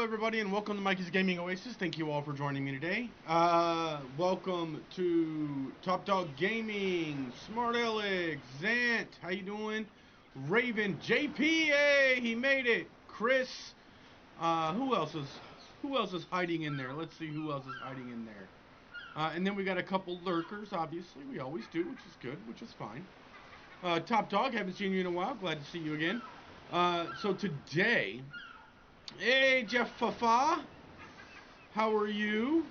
everybody, and welcome to Mikey's Gaming Oasis. Thank you all for joining me today. Welcome to Top Dog Gaming, Smart Alex, Zant, how you doing? Raven, JPA, he made it. Chris, who else is hiding in there? Let's see who else is hiding in there. And then we got a couple lurkers, obviously. We always do, which is good, which is fine. Top Dog, haven't seen you in a while. Glad to see you again. So today, hey Jeff Fafa, how are you?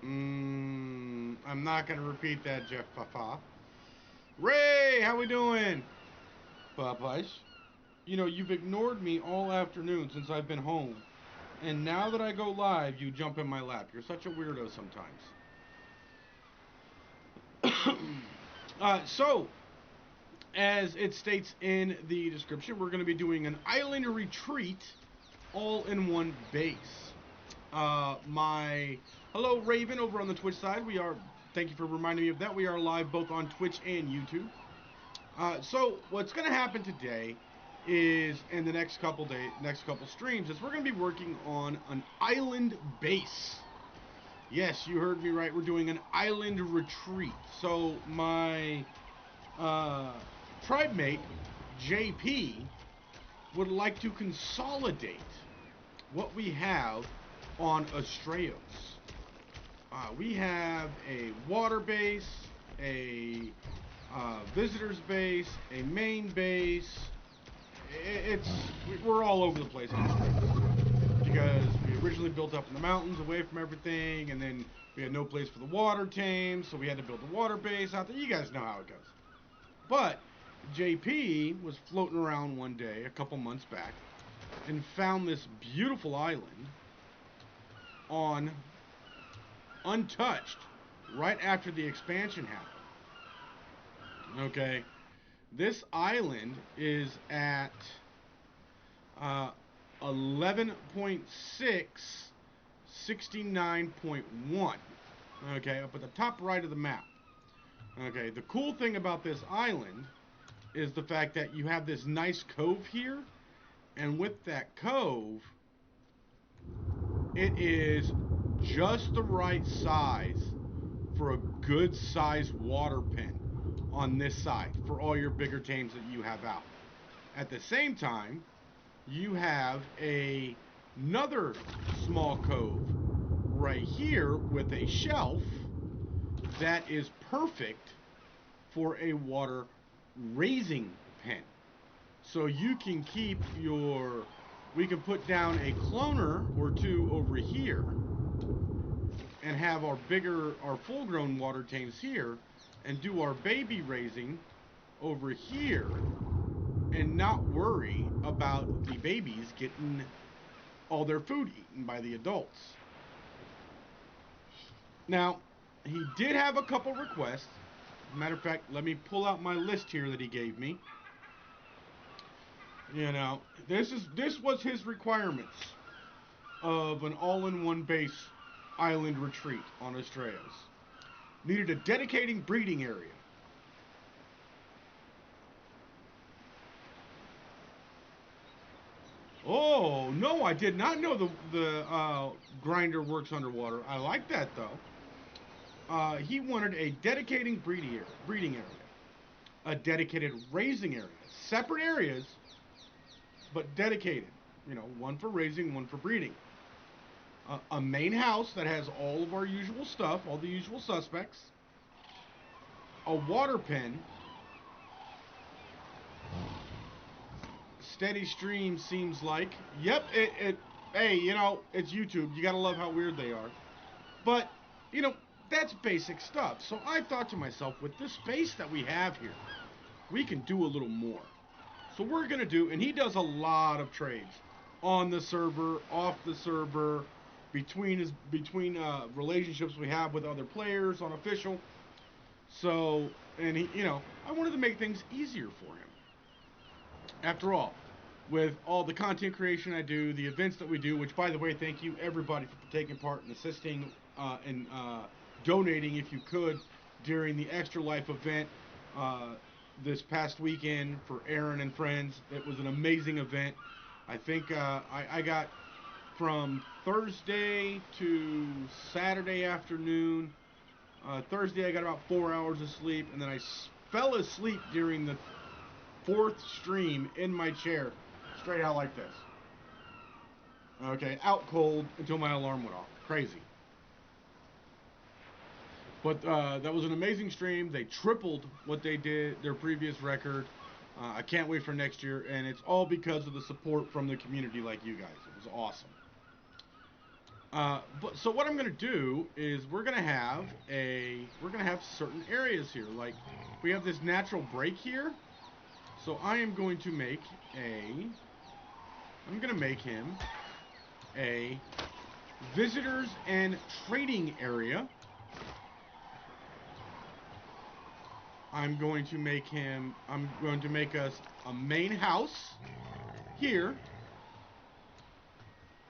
I'm not gonna repeat that, Jeff Fafa. Ray, how we doing? Popeyes. You know, you've ignored me all afternoon since I've been home. And now that I go live, you jump in my lap. You're such a weirdo sometimes. So, as it states in the description, we're going to be doing an island retreat all in one base. Hello Raven over on the Twitch side. Thank you for reminding me of that. We are live both on Twitch and YouTube. So what's going to happen today is, in the next couple streams, is we're going to be working on an island base. Yes, you heard me right. We're doing an island retreat. So my tribe mate, JP, would like to consolidate what we have on Astraeos. We have a water base, a visitor's base, a main base. We're all over the place on Astraeos because we originally built up in the mountains away from everything, and then we had no place for the water tames, so we had to build a water base out there. You guys know how it goes. But JP was floating around one day a couple months back and found this beautiful island on untouched right after the expansion happened. Okay, this island is at 11.6 69.1. Okay, up at the top right of the map. Okay, the cool thing about this island is the fact that you have this nice cove here, and with that cove, it is just the right size for a good sized water pen on this side for all your bigger tames that you have out. At the same time, you have another small cove right here with a shelf that is perfect for a water raising pen. So you can keep we can put down a cloner or two over here and have our full grown water tames here and do our baby raising over here and not worry about the babies getting all their food eaten by the adults. Now, he did have a couple requests. Matter of fact, let me pull out my list here that he gave me. You know, this was his requirements of an all-in-one base island retreat on Astraeos. Needed a dedicating breeding area. Oh, no, I did not know the grinder works underwater. I like that, though. He wanted a dedicating breeding area. A dedicated raising area. Separate areas, but dedicated. You know, one for raising, one for breeding. A main house that has all of our usual stuff, all the usual suspects. A water pen. Steady stream seems like. Yep, hey, you know, it's YouTube. You gotta love how weird they are. But, you know, that's basic stuff. So I thought to myself, with this space that we have here, we can do a little more. So we're going to do, and he does a lot of trades on the server, off the server, between relationships we have with other players on official. So, and he, you know, I wanted to make things easier for him. After all, with all the content creation I do, the events that we do, which, by the way, thank you everybody for taking part and assisting and donating if you could during the Extra Life event this past weekend for Aaron and friends. It was an amazing event. I think I got from Thursday to Saturday afternoon. Thursday I got about 4 hours of sleep, and then I fell asleep during the 4th stream in my chair, straight out like this. Okay, out cold until my alarm went off. Crazy. But that was an amazing stream. They tripled what they did, their previous record. I can't wait for next year, and it's all because of the support from the community like you guys. It was awesome. So what I'm gonna do is we're gonna have certain areas here. Like we have this natural break here. So I'm gonna make him a visitors and trading area. I'm going to make us a main house here.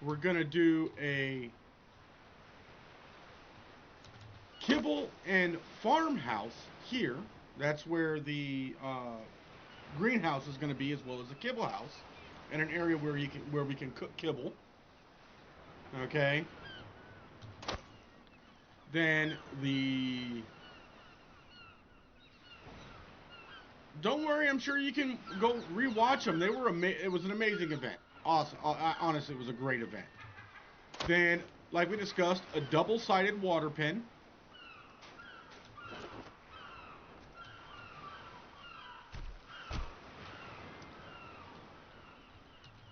We're going to do a kibble and farmhouse here. That's where the greenhouse is going to be, as well as a kibble house, and an area where we can cook kibble. Okay. Then don't worry, I'm sure you can go rewatch them. They were it was an amazing event. Awesome. Honestly, it was a great event. Then, like we discussed, a double-sided water pen.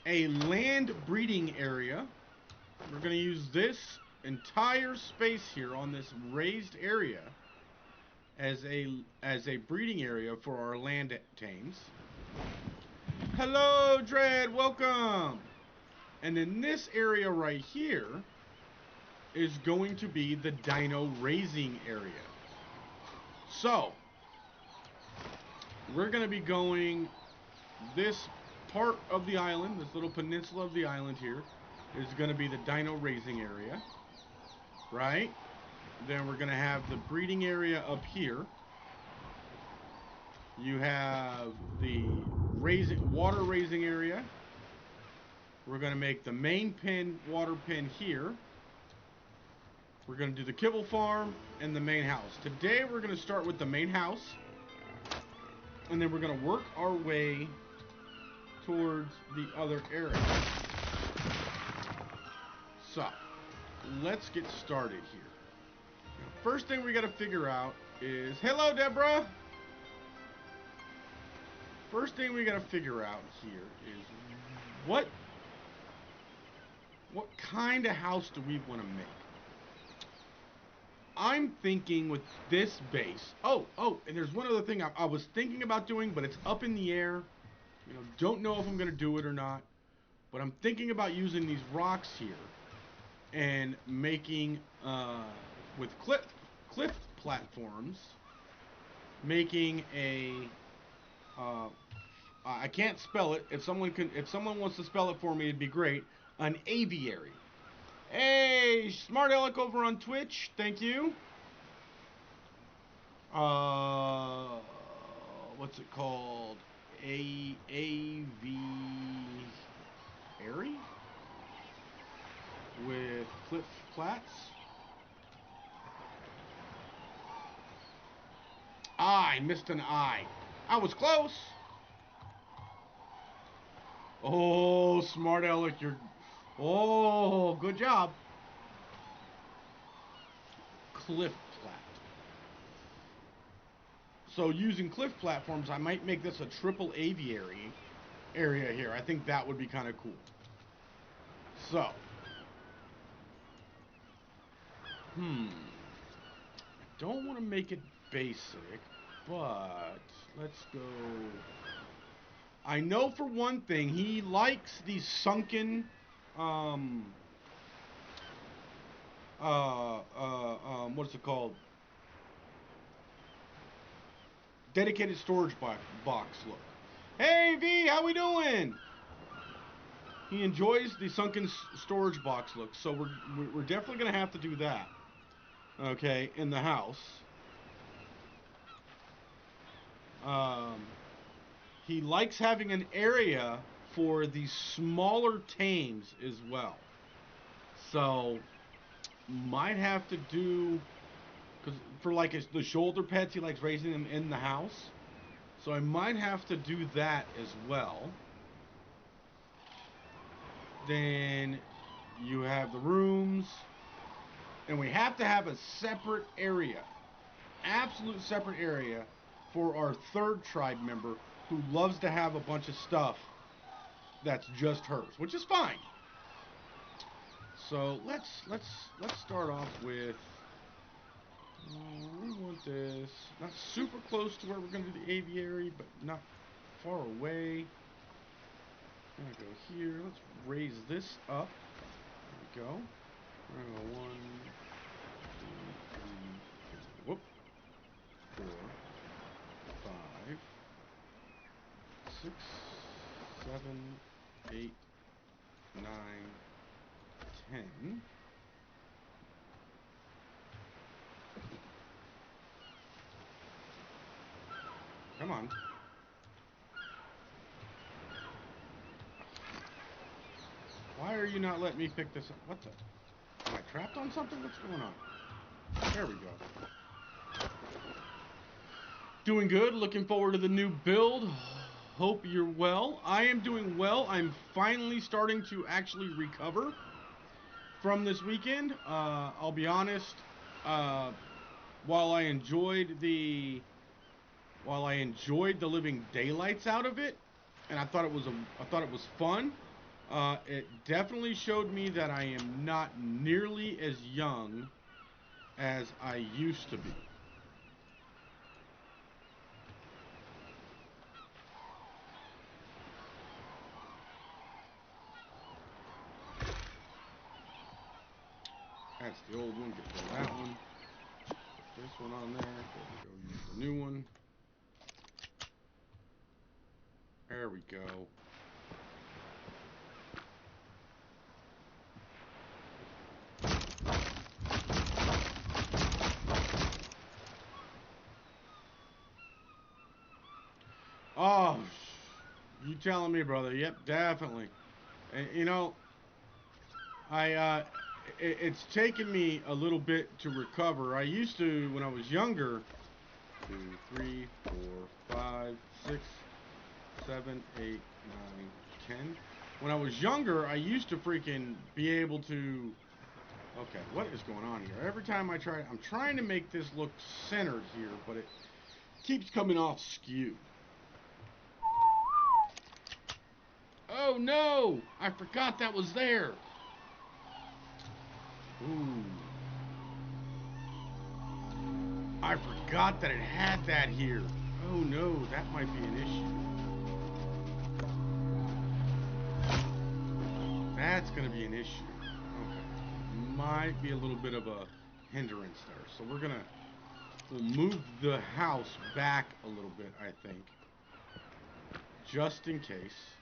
A land breeding area. We're going to use this entire space here on this raised area as a breeding area for our land tames. Hello, Dread, welcome. And then this area right here is going to be the dino raising area. So we're going to be going this part of the island, this little peninsula of the island here, is going to be the dino raising area, right? Then we're going to have the breeding area up here. You have the water raising area. We're going to make the main water pen here. We're going to do the kibble farm and the main house. Today we're going to start with the main house, and then we're going to work our way towards the other areas. So, let's get started here. First thing we got to figure out is, hello Deborah! First thing we got to figure out here is what kind of house do we want to make? I'm thinking with this base. Oh, and there's one other thing I was thinking about doing, but it's up in the air. You know, don't know if I'm going to do it or not. But I'm thinking about using these rocks here and making, with cliff platforms, making a, I can't spell it. If someone wants to spell it for me, it'd be great. An aviary. Hey, Smart Alec over on Twitch. Thank you. What's it called? Aviary with cliff plats. I missed an I. I was close. Oh, Smart Alec, you're... Oh, good job. Cliff plat. So using cliff platforms, I might make this a triple aviary area here. I think that would be kind of cool. So. I don't want to make it basic, but let's go... I know for one thing, he likes these sunken, what's it called? Dedicated storage box look. Hey V, how we doing? He enjoys the sunken storage box look, so we're definitely gonna have to do that. Okay, in the house. He likes having an area for the smaller tames as well. So might have to do, because for like the shoulder pets, he likes raising them in the house. So I might have to do that as well. Then you have the rooms, and we have to have a separate area, absolute separate area, for our third tribe member who loves to have a bunch of stuff that's just hers, which is fine. So let's start off with, we want this not super close to where we're going to do the aviary, but not far away. I'm gonna go here. Let's raise this up. There we go. We're gonna go 1, 2, 3, 4. Whoop. 4, 5, 6, 7, 8, 9, 10. Come on. Why are you not letting me pick this up? What the? Am I trapped on something? What's going on? There we go. Doing good. Looking forward to the new build. Hope you're well. I am doing well. I'm finally starting to actually recover from this weekend. I'll be honest. While I enjoyed the living daylights out of it, and I thought it was fun. It definitely showed me that I am not nearly as young as I used to be. That's the old one. Get rid of that one. Put this one on there. Go use the new one. There we go. Oh, you telling me, brother? Yep, definitely. And, you know, it's taken me a little bit to recover. I used to, when I was younger, 2, 3, 4, 5, 6, 7, 8, 9, 10. When I was younger, I used to freaking be able to... Okay, what is going on here? Every time I'm trying to make this look centered here, but it keeps coming off skewed. Oh no! I forgot that was there. Ooh. I forgot that it had that here. Oh no, that might be an issue. That's gonna be an issue. Okay. Might be a little bit of a hindrance there. So we'll move the house back a little bit, I think. Just in case.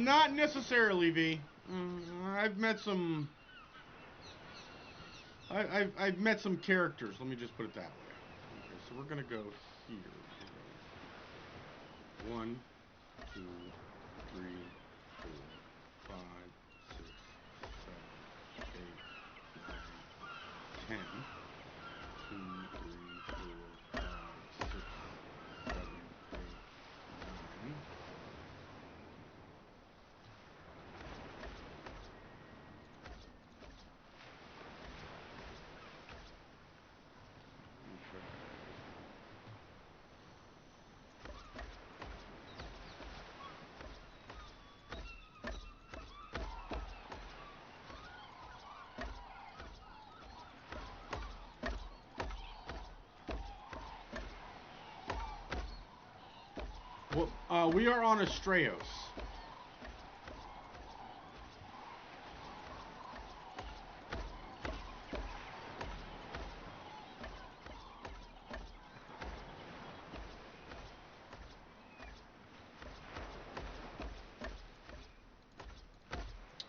Not necessarily, V. I've met some... I've met some characters. Let me just put it that way. Okay, so we're gonna go here. We're gonna 1, 2, 3, 4, 5, 6, 7, 8, 9, 10. 2, 3, 4, 5, 6, 7, 8, 9. Well, we are on Astraeos.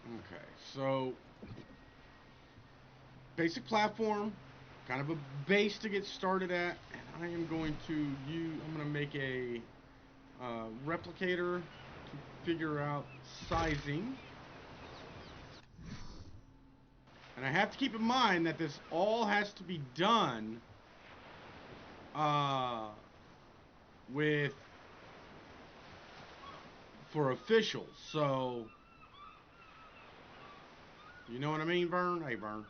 Okay, so basic platform, kind of a base to get started at, and I am going to I'm going to make a replicator to figure out sizing. And I have to keep in mind that this all has to be done for officials. So, you know what I mean, Vern? Hey, Vern.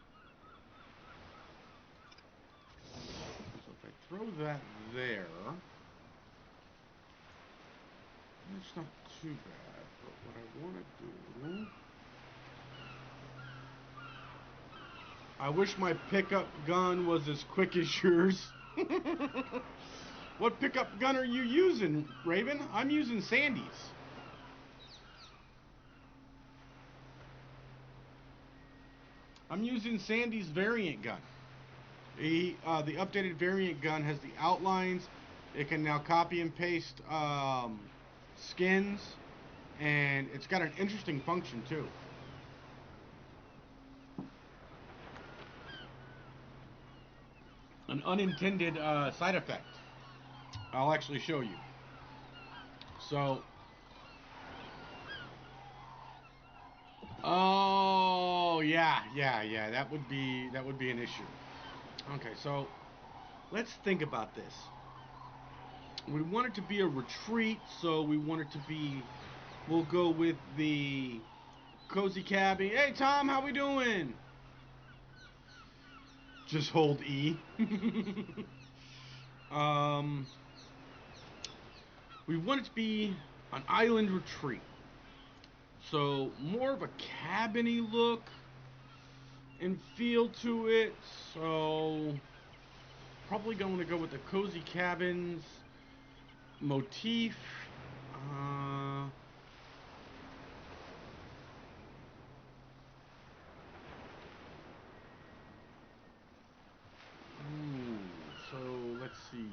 So if I throw that there, that's not too bad. But what I want to do, I wish my pickup gun was as quick as yours. What pickup gun are you using, Raven? I'm using Sandy's. I'm using Sandy's variant gun. The updated variant gun has the outlines. It can now copy and paste skins, and it's got an interesting function too. An unintended side effect. I'll actually show you. So, oh yeah, that would be an issue. Okay, so let's think about this. We want it to be a retreat, so we want it to be. We'll go with the cozy cabin. Hey Tom, how we doing? Just hold E. We want it to be an island retreat. So more of a cabin-y look and feel to it. So probably going to go with the cozy cabins motif. So let's see.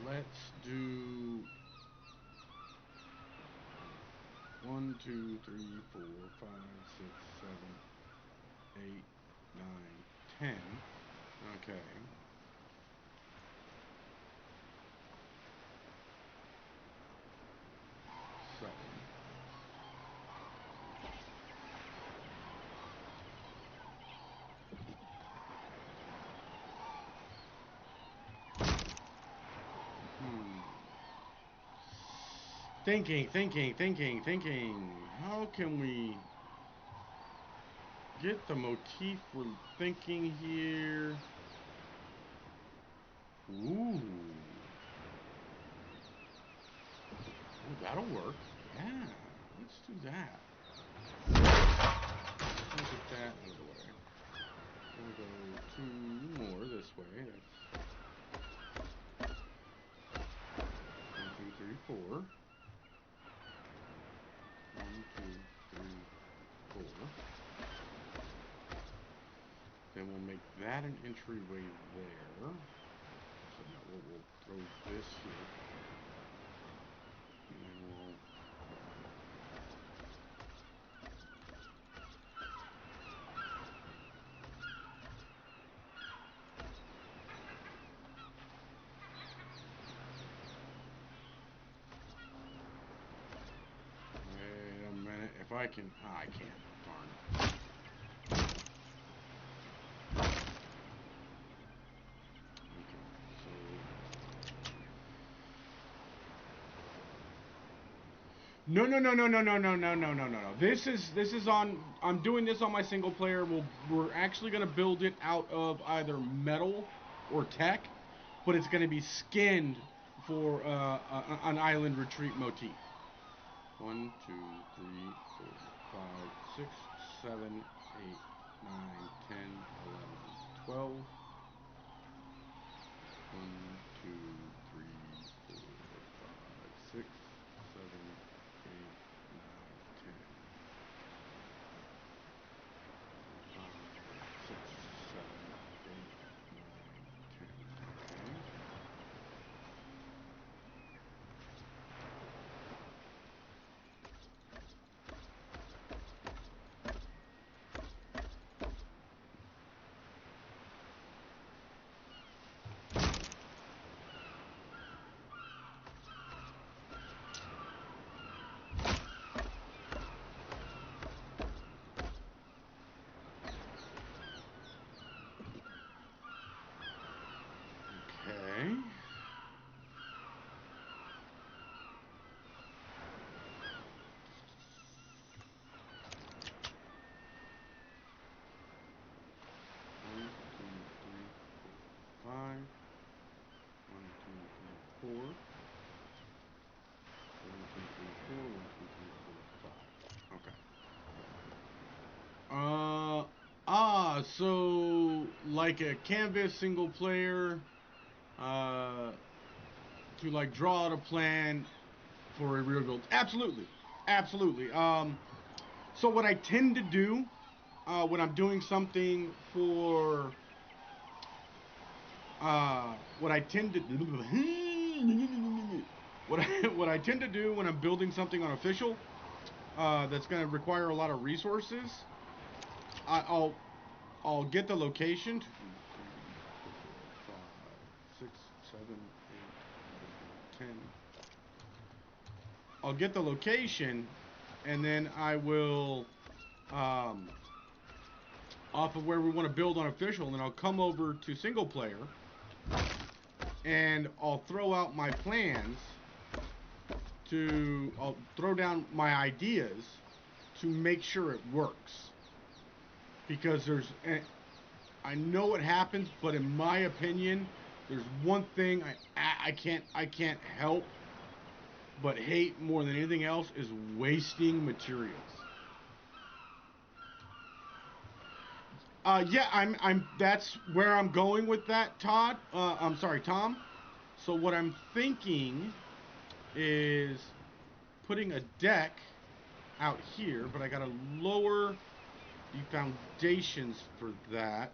Let's do 1, 2, 3, 4, 5, 6, 7, 8, 9, 10. Okay. Thinking. How can we get the motif we're thinking here? Ooh, that'll work. Yeah, let's do that. Let's get that out of the way. We'll go 2 more this way. That's 1, 2, 3, 4. 1, 2, 3, 4. Then we'll make that an entryway there. So now we'll throw this here. And then we'll... Wait a minute. If I can... Oh, I can't. Darn. No. This is on. I'm doing this on my single player. We're actually gonna build it out of either metal or tech, but it's gonna be skinned for an island retreat motif. 1, 2, 3, 4, 5, 6, 7, 8, 9, 10, 11, 12. 1, 2, 3, 4, 5, 6, 7, 8, 9, 10. 5, 6, 7, 8, 9, 10. Okay. So like a canvas single player, to like draw out a plan for a real build. Absolutely, absolutely. So what I tend to do when I'm doing something for what I tend to what I tend to do when I'm building something on Official that's going to require a lot of resources, I'll get the location. 2, 3, 4, 5, 6, 7, 8, 9, 10. I'll get the location, and then I will, off of where we want to build on Official, and then I'll come over to single player, and I'll throw out my plans I'll throw down my ideas to make sure it works. Because I know what happens, but in my opinion, there's one thing I can't help but hate more than anything else is wasting materials. Yeah, that's where I'm going with that, Todd. I'm sorry, Tom. So what I'm thinking is putting a deck out here, but I gotta lower the foundations for that.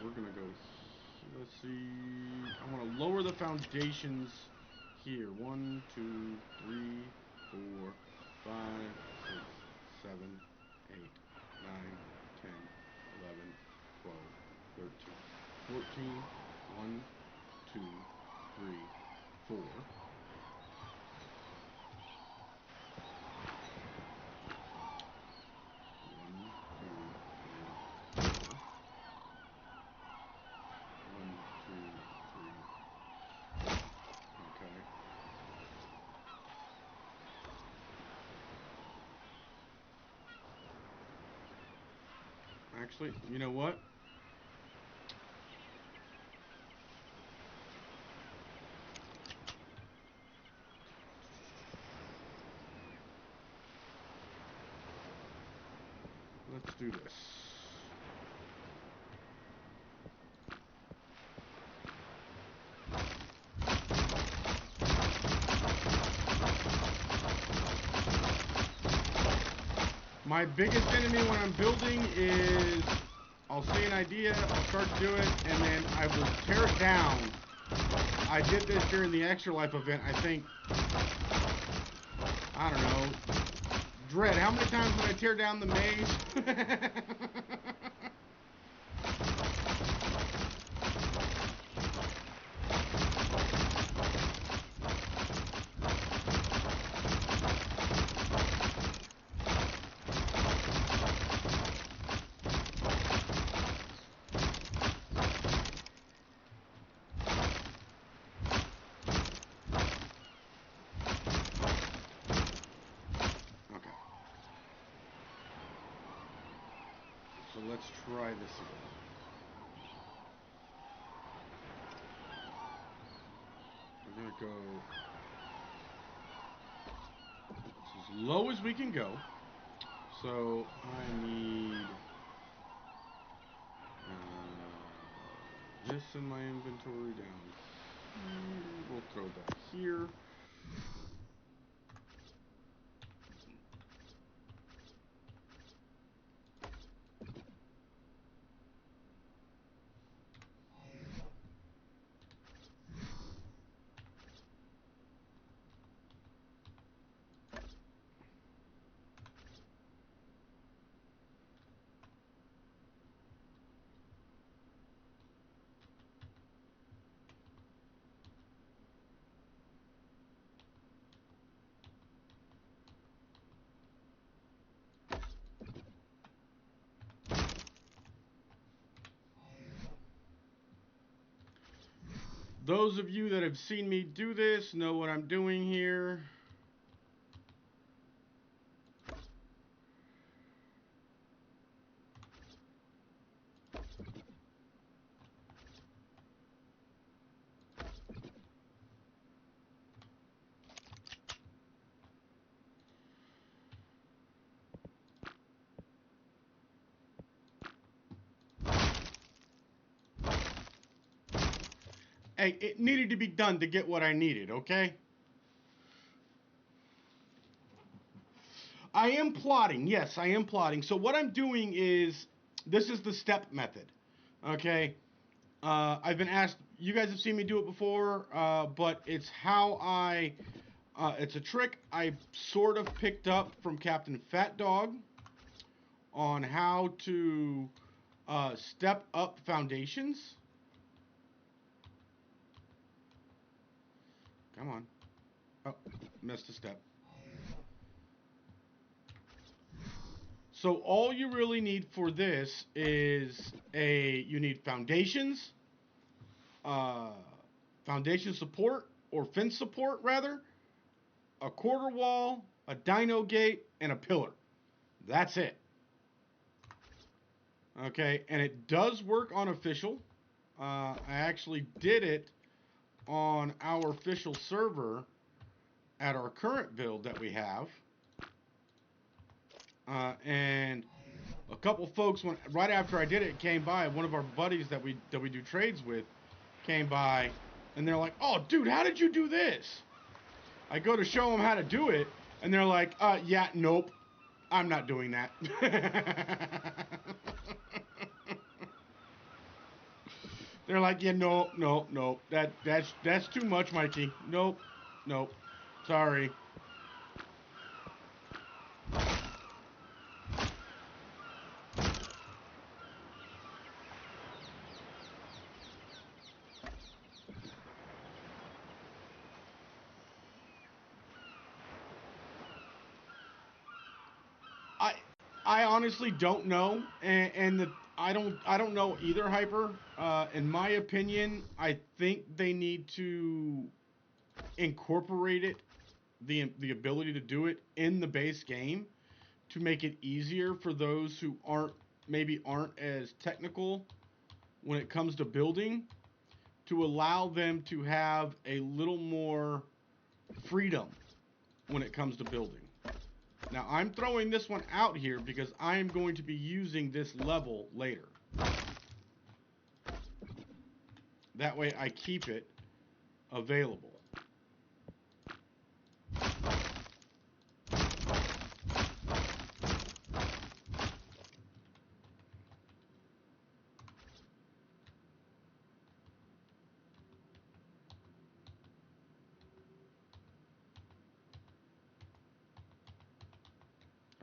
We're gonna go, let's see, I want to lower the foundations here. 1, 2, 3, 4, 5, 6, 7, 8, 9, 10, 11, 12, 13, 14, 1, 2, 3, 4. Actually, you know what? Let's do this. My biggest enemy when I'm building is I'll see an idea, I'll start to do it, and then I will tear it down. I did this during the Extra Life event, I think, I don't know. Dread, how many times did I tear down the maze? So let's try this again. We're going to go as low as we can go. So I need this in my inventory down here. We'll throw that here. Those of you that have seen me do this know what I'm doing here. Hey, it needed to be done to get what I needed, okay? I am plotting. Yes, I am plotting. So what I'm doing is, this is the step method, okay? I've been asked, you guys have seen me do it before, but it's how it's a trick I sort of picked up from Captain Fat Dog on how to step up foundations. Come on. Oh, missed a step. So all you really need for this is you need foundations, foundation support, or fence support rather, a quarter wall, a dino gate, and a pillar. That's it. Okay, and it does work on official. I actually did it on our official server at our current build that we have. And a couple folks, right after I did it, came by. One of our buddies that we do trades with came by, and they're like, "Oh, dude, how did you do this?" I go to show them how to do it, and they're like, "Yeah, nope, I'm not doing that." They're like, "Yeah, no, that's too much, Mikey. Nope, sorry." I honestly don't know, and I don't know either, Hyper. In my opinion, I think they need to incorporate it, the ability to do it in the base game, to make it easier for those who aren't as technical when it comes to building, to allow them to have a little more freedom when it comes to building. Now, I'm throwing this one out here because I am going to be using this level later. That way I keep it available.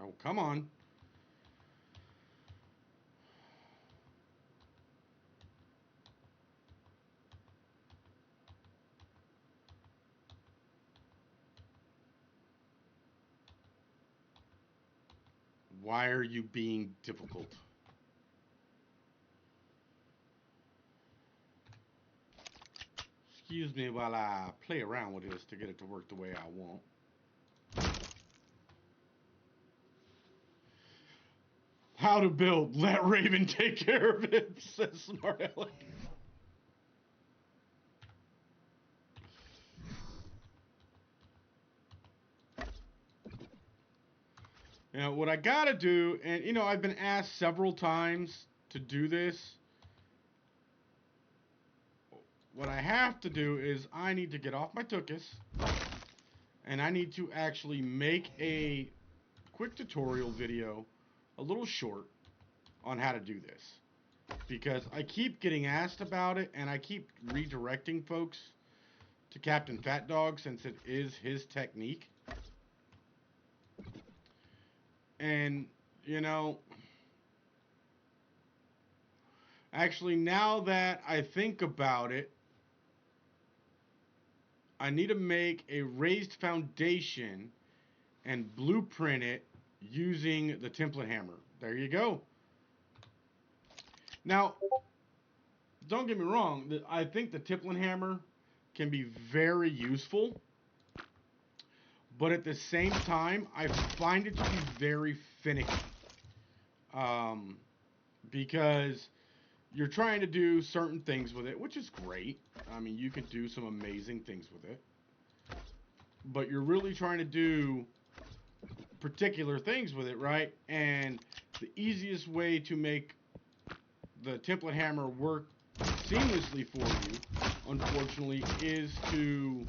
Oh, come on. Why are you being difficult? Excuse me while I play around with this to get it to work the way I want. How to build. Let Raven take care of it, says Smart Alec. You know, what I gotta do, and you know, I've been asked several times to do this. What I have to do is I need to get off my tuchus, and I need to actually make a quick tutorial video, a little short, on how to do this. Because I keep getting asked about it, and I keep redirecting folks to Captain Fat Dog since it is his technique. And, you know, actually, now that I think about it, I need to make a raised foundation and blueprint it using the template hammer. There you go. Now, don't get me wrong, I think the template hammer can be very useful, but at the same time, I find it to be very finicky. Because you're trying to do certain things with it, which is great. I mean, you could do some amazing things with it. But you're really trying to do particular things with it, right? And the easiest way to make the template hammer work seamlessly for you, unfortunately, is to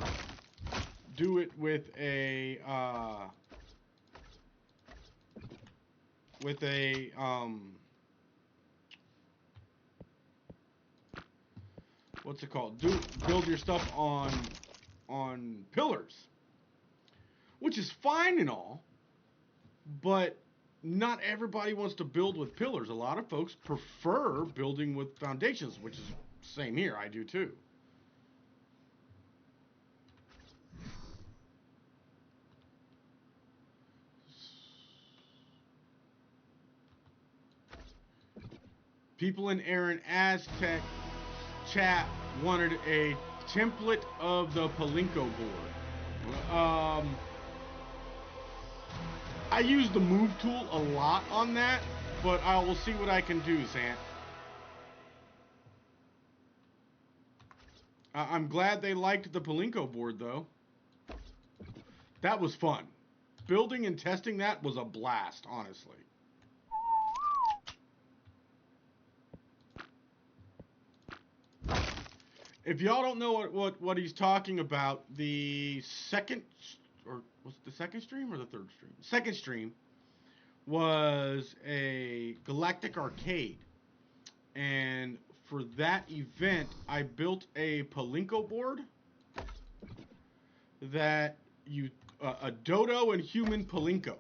do it with a what's it called? Build your stuff on pillars, which is fine and all, but not everybody wants to build with pillars. A lot of folks prefer building with foundations, which is same here. I do too. People in Aaron Aztec chat wanted a template of the Palinko board. I use the move tool a lot on that, but I will see what I can do, Zant. I'm glad they liked the Palinko board, though. That was fun. Building and testing that was a blast, honestly. If y'all don't know what he's talking about, the second, or was it the second stream or the third stream? Second stream was a Galactic Arcade. And for that event, I built a Palinko board that a dodo and human Palinko.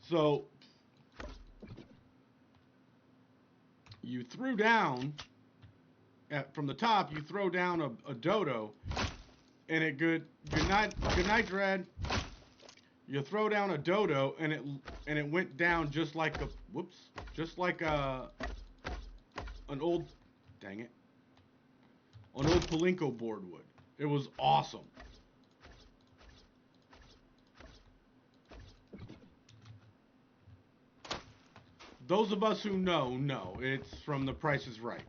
So you threw down from the top. You throw down a dodo, and it good night, Dread. You throw down a dodo, and it went down just like a an old Palinko board would. It was awesome. Those of us who know it's from The Price is Right.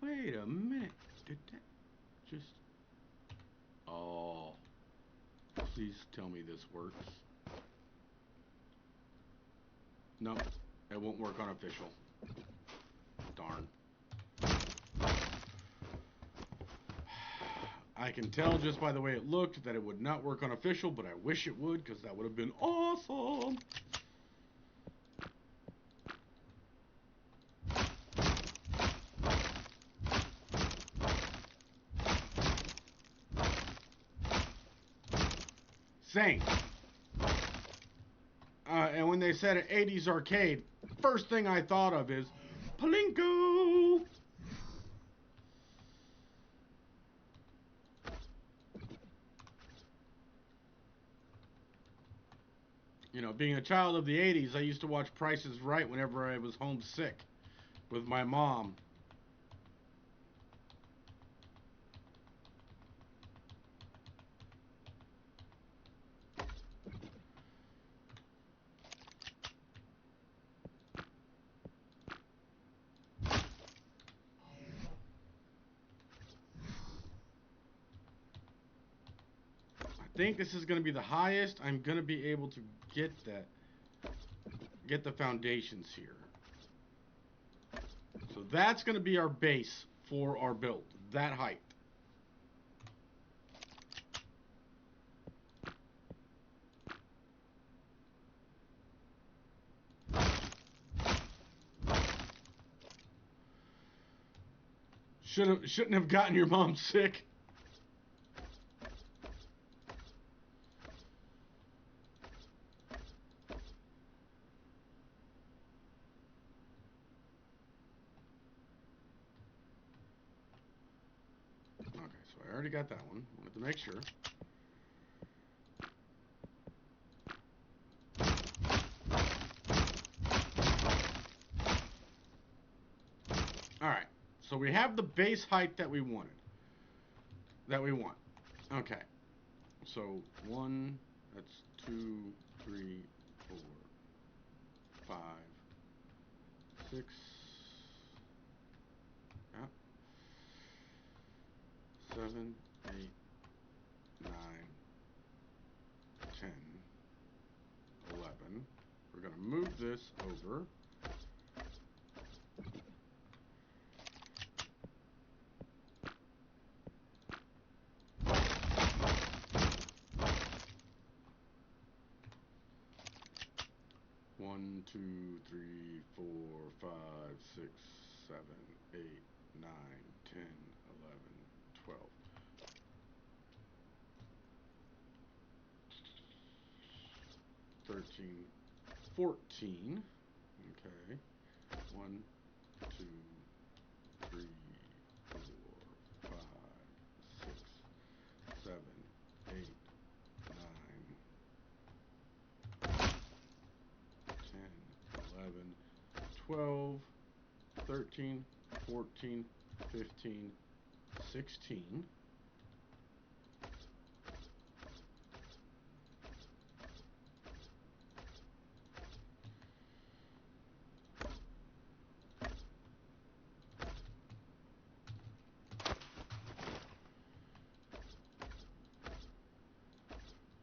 Wait a minute. Did that just... Oh. Please tell me this works. No, it won't work on official. Darn. I can tell just by the way it looked that it would not work on official, but I wish it would, because that would have been awesome. Same. And when they said an 80s arcade, first thing I thought of is Palinko. You know, being a child of the 80s, I used to watch Price is Right whenever I was homesick with my mom. I think this is going to be the highest I'm going to be able to get the foundations here. So that's going to be our base for our build, that height. Shouldn't have gotten your mom sick. So I already got that one. Wanted to make sure. Alright. So we have the base height that we wanted. That we want. Okay. So 1, that's 2, 3, 4, 5, 6. Yeah. 7, 8, 9, 10, 11. We're going to move this over. One, 2, 3, 4, 5, 6, 7, 8, 9, 10, 11, 12. 13, 14. Okay. 1, 2, 3, 4, 5, 6, 7, 8, 9, 10, 11, 12, 13, 14, 15, 16.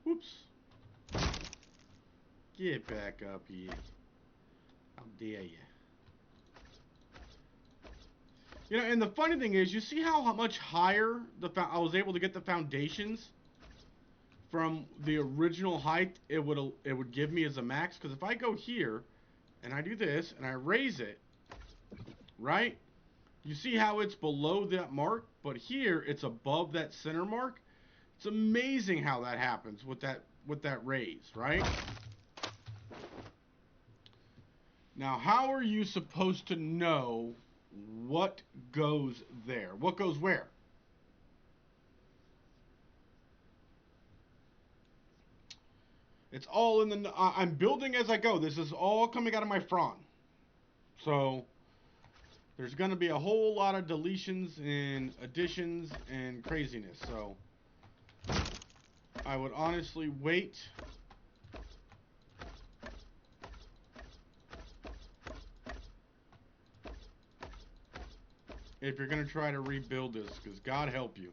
Whoops. Get back up here. How dare you? You know, and the funny thing is, you see how much higher I was able to get the foundations from the original height it would give me as a max. Because if I go here and I do this and I raise it, right? You see how it's below that mark, but here it's above that center mark. It's amazing how that happens with that raise, right? Now, how are you supposed to know what goes there? What goes where? It's all in the... I'm building as I go. This is all coming out of my front. So, there's going to be a whole lot of deletions and additions and craziness. So, I would honestly wait... if you're going to try to rebuild this, because God help you.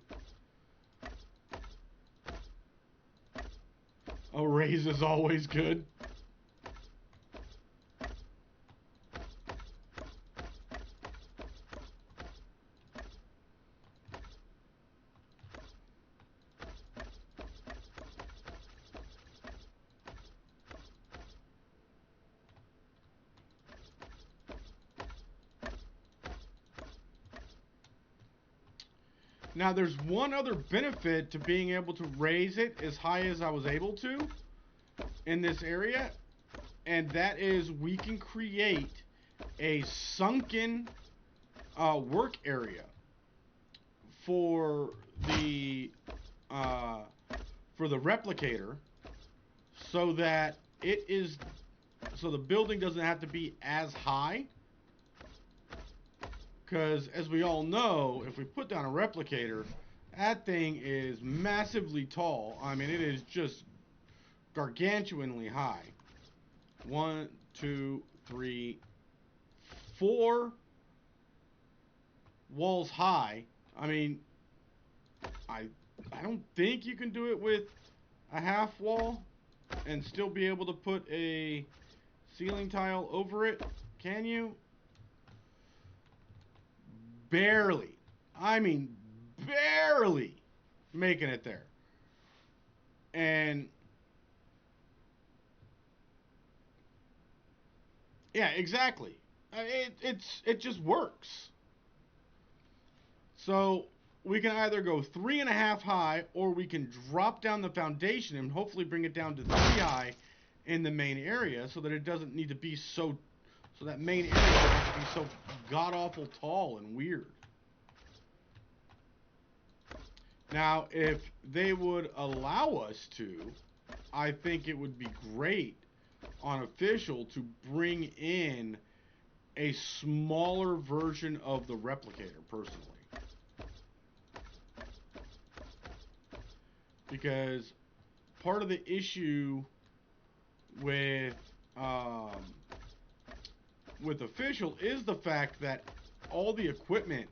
A raise is always good. Now, there's one other benefit to being able to raise it as high as I was able to in this area, and that is we can create a sunken work area for the replicator, so that the building doesn't have to be as high. Because, as we all know, if we put down a replicator, that thing is massively tall. I mean, it is just gargantuanly high. 1, 2, 3, 4 walls high. I mean, I don't think you can do it with a half wall and still be able to put a ceiling tile over it. Can you? Barely. I mean, barely making it there. And yeah, exactly. It just works. So we can either go 3.5 high, or we can drop down the foundation and hopefully bring it down to 3 high in the main area, so that it doesn't need to be so that main area doesn't have to be so god awful tall and weird. Now, if they would allow us to, I think it would be great on Official to bring in a smaller version of the replicator, personally. Because part of the issue with Official is the fact that all the equipment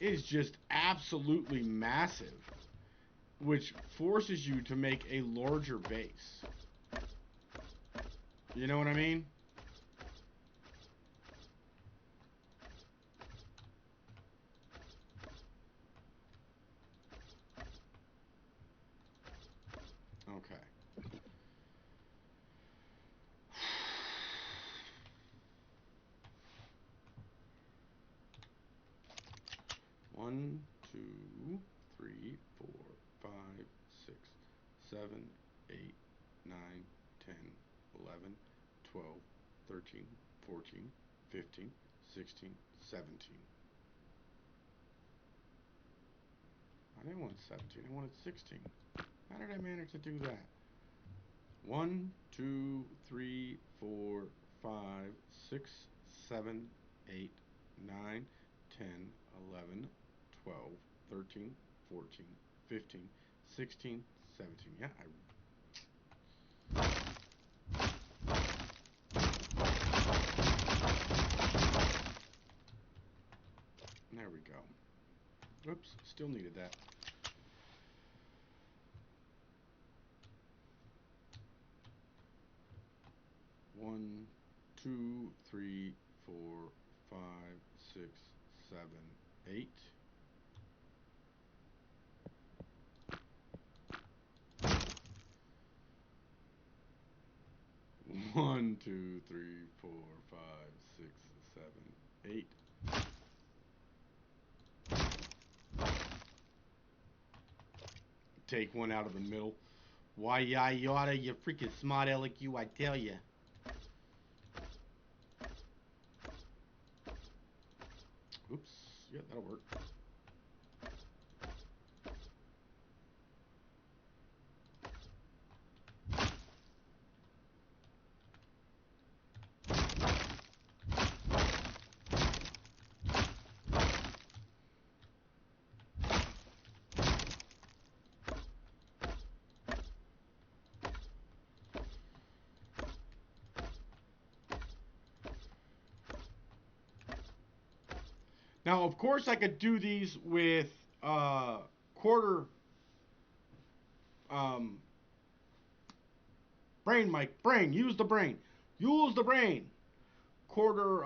is just absolutely massive, which forces you to make a larger base. You know what I mean? Okay. One, two, three, 4, 5, 6, 7, 8, 9, 10, 11, 12, 13, 14, 15, 16, 17. I didn't want 17, I wanted 16. How did I manage to do that? 1, 2, 3, 4, 5, 6, 7, 8, 9, 10, 11, 12, 13, 14, 15, 16, 17. Yeah, there we go. Oops, still needed that. One, two, three, 4, 5, 6, 7, 8. One, two, three, 4, 5, 6, 7, 8. Take one out of the middle. Why, yada, you freaking smart aleck, you, I tell ya. Oops. Yeah, that'll work. Now, of course, I could do these with quarter brain, Mike. Brain. Use the brain. Use the brain. Quarter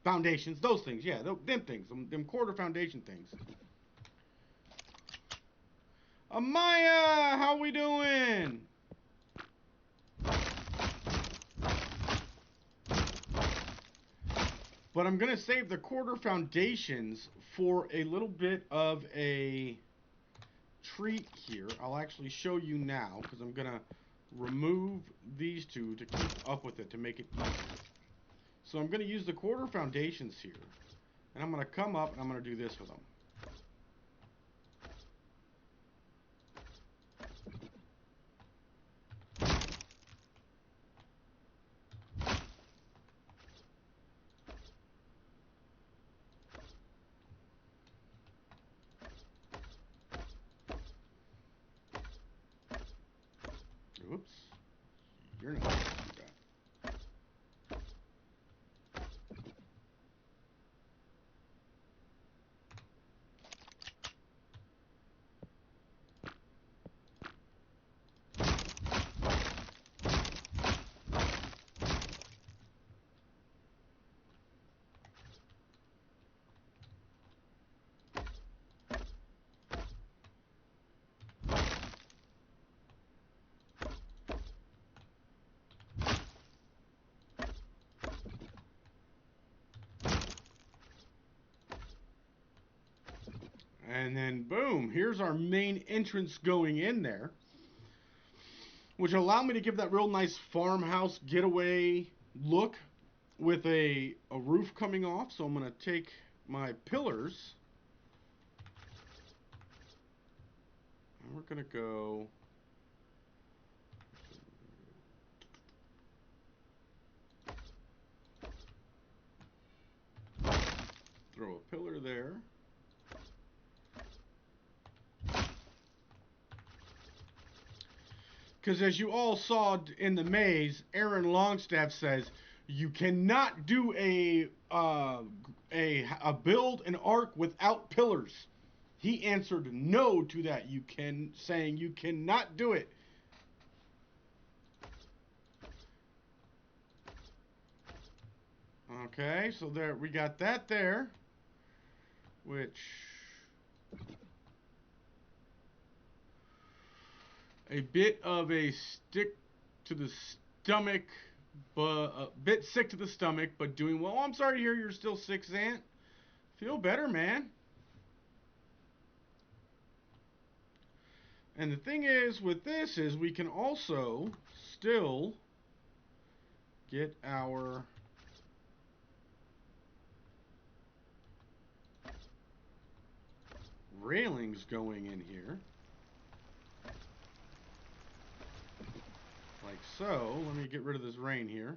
foundations. Those things. Yeah, them things. Them quarter foundation things. Amaya, how we doing? But I'm going to save the quarter foundations for a little bit of a treat here. I'll actually show you now because I'm going to remove these two to keep up with it to make it easier. So I'm going to use the quarter foundations here. And I'm going to come up and I'm going to do this with them. Oops. You're not going to do that. And then boom, here's our main entrance going in there, which allow me to give that real nice farmhouse getaway look with a roof coming off. So I'm going to take my pillars. And we're going to go... Throw a pillar there. Because as you all saw in the maze, Aaron Longstaff says you cannot do a build an Ark without pillars. He answered no to that. Saying you cannot do it. Okay, so there we got that there, which a bit of a stick to the stomach, but a bit sick to the stomach, but doing well. Oh, I'm sorry to hear you're still sick, Zant. Feel better, man. And the thing is with this is we can also still get our railings going in here. Like so. Let me get rid of this rain here.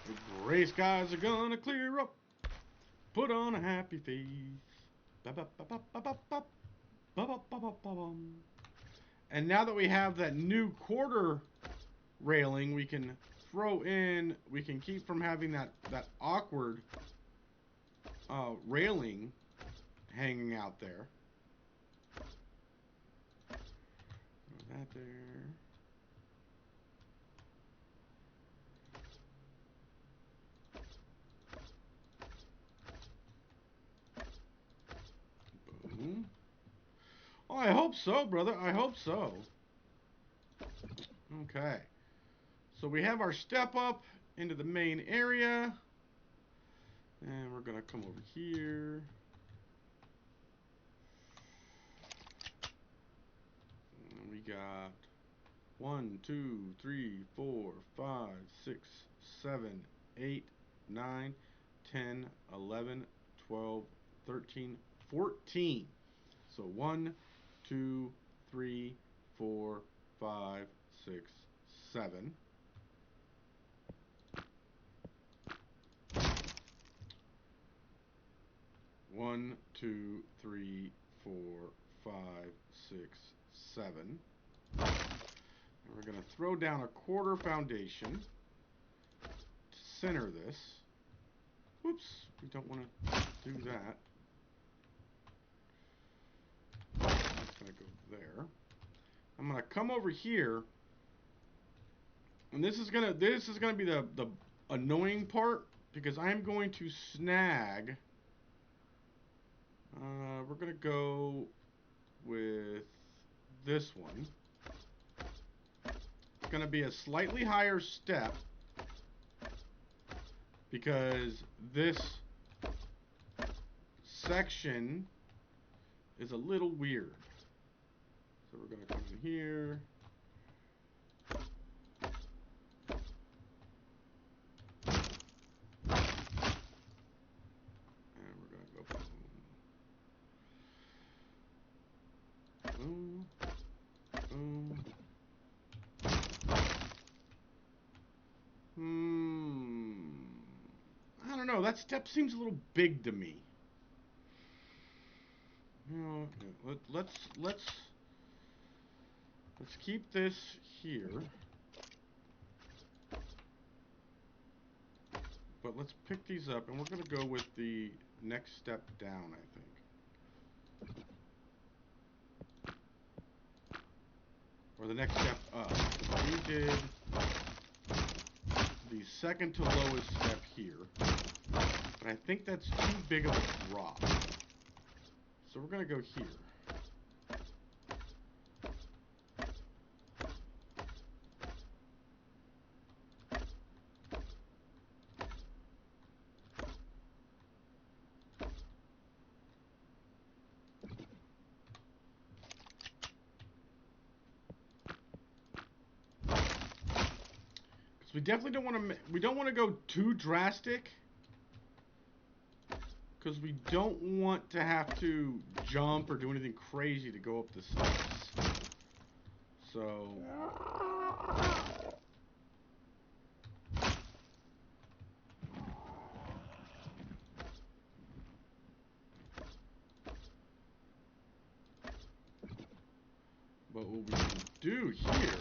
The gray skies are gonna clear up. Put on a happy face. And now that we have that new quarter railing, we can throw in, we can keep from having that awkward railing hanging out there. Throw that there. Boom. Oh, I hope so, brother. I hope so. Okay. So we have our step up into the main area. And we're going to come over here. And we got 1, 2, 3, 4, 5, 6, 7, 8, 9, 10, 11, 12, 13, 14. So 1, 2, 3, 4, 5, 6, 7. One, 2, 3, 4, 5, 6, 7. And we're going to throw down a quarter foundation to center this. Whoops, we don't want to do that. That's going to go there. I'm going to come over here, and this is going to be the annoying part, because I'm going to snag. We're going to go with this one. It's going to be a slightly higher step because this section is a little weird. So we're going to come in here. Boom, boom. I don't know. That step seems a little big to me. You know, let's keep this here. But let's pick these up, and we're going to go with the next step down, I think. Or the next step up. We did the second to lowest step here. But I think that's too big of a drop. So we're going to go here. we definitely don't want to go too drastic, because we don't want to have to jump or do anything crazy to go up the steps. So but what we can do here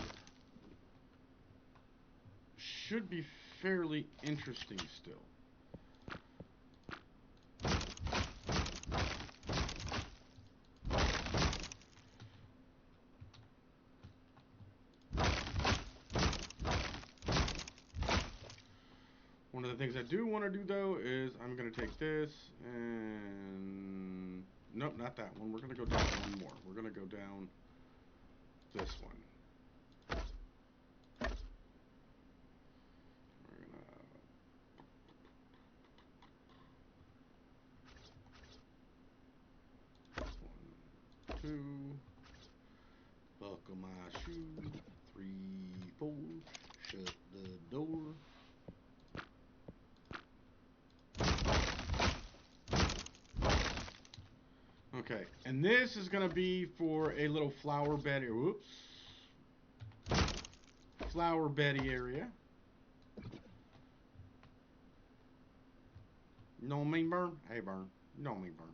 should be fairly interesting still. One of the things I do want to do though is I'm going to take this and nope, not that one. We're going to go down one more. We're going to go down this one. Two, buckle my shoe, 3, 4, shut the door. Okay, and this is going to be for a little flower bed area. Whoops. Flower bed area. No mean burn? Hey burn. No mean burn.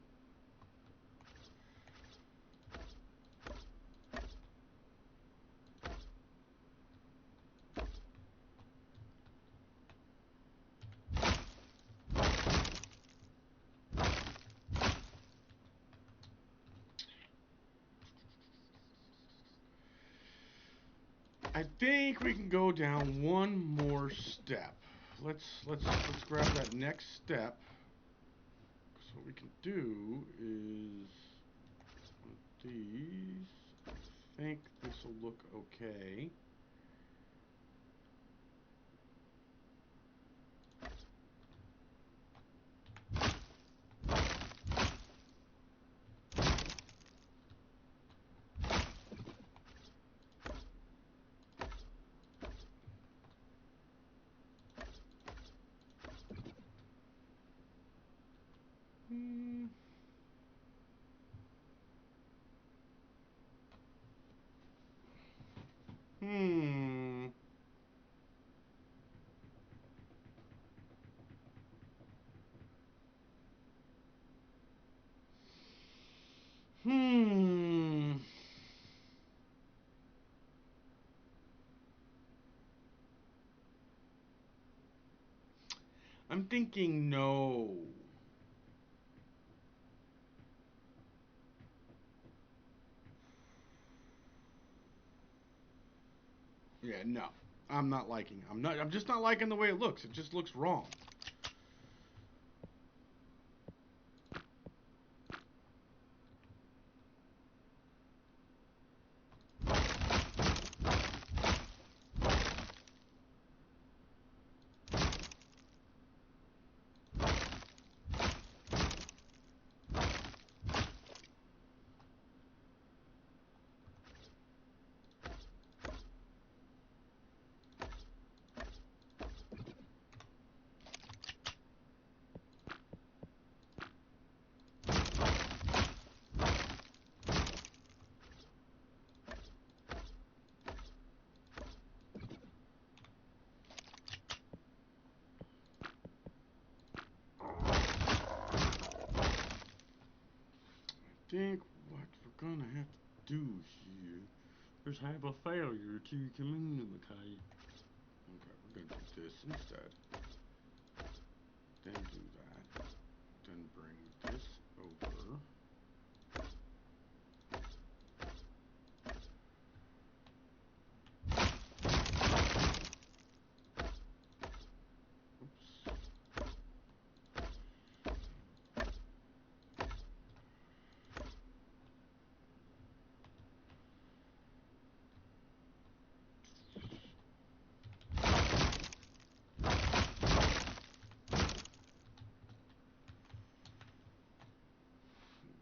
I think we can go down one more step. Let's grab that next step. So what we can do is one of these. I think this will look okay. Hmm. Hmm. I'm thinking no. Yeah, no. I'm not liking. I'm just not liking the way it looks. It just looks wrong. I think what we're gonna have to do here is have a failure to communicate. Okay, we're gonna do this instead. Then do that. Then bring this over.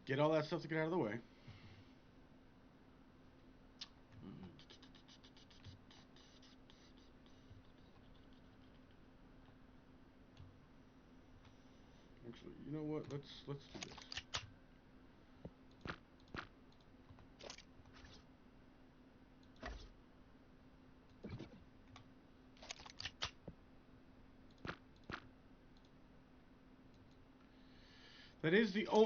Get all that stuff to get out of the way. Actually, you know what? Let's do this.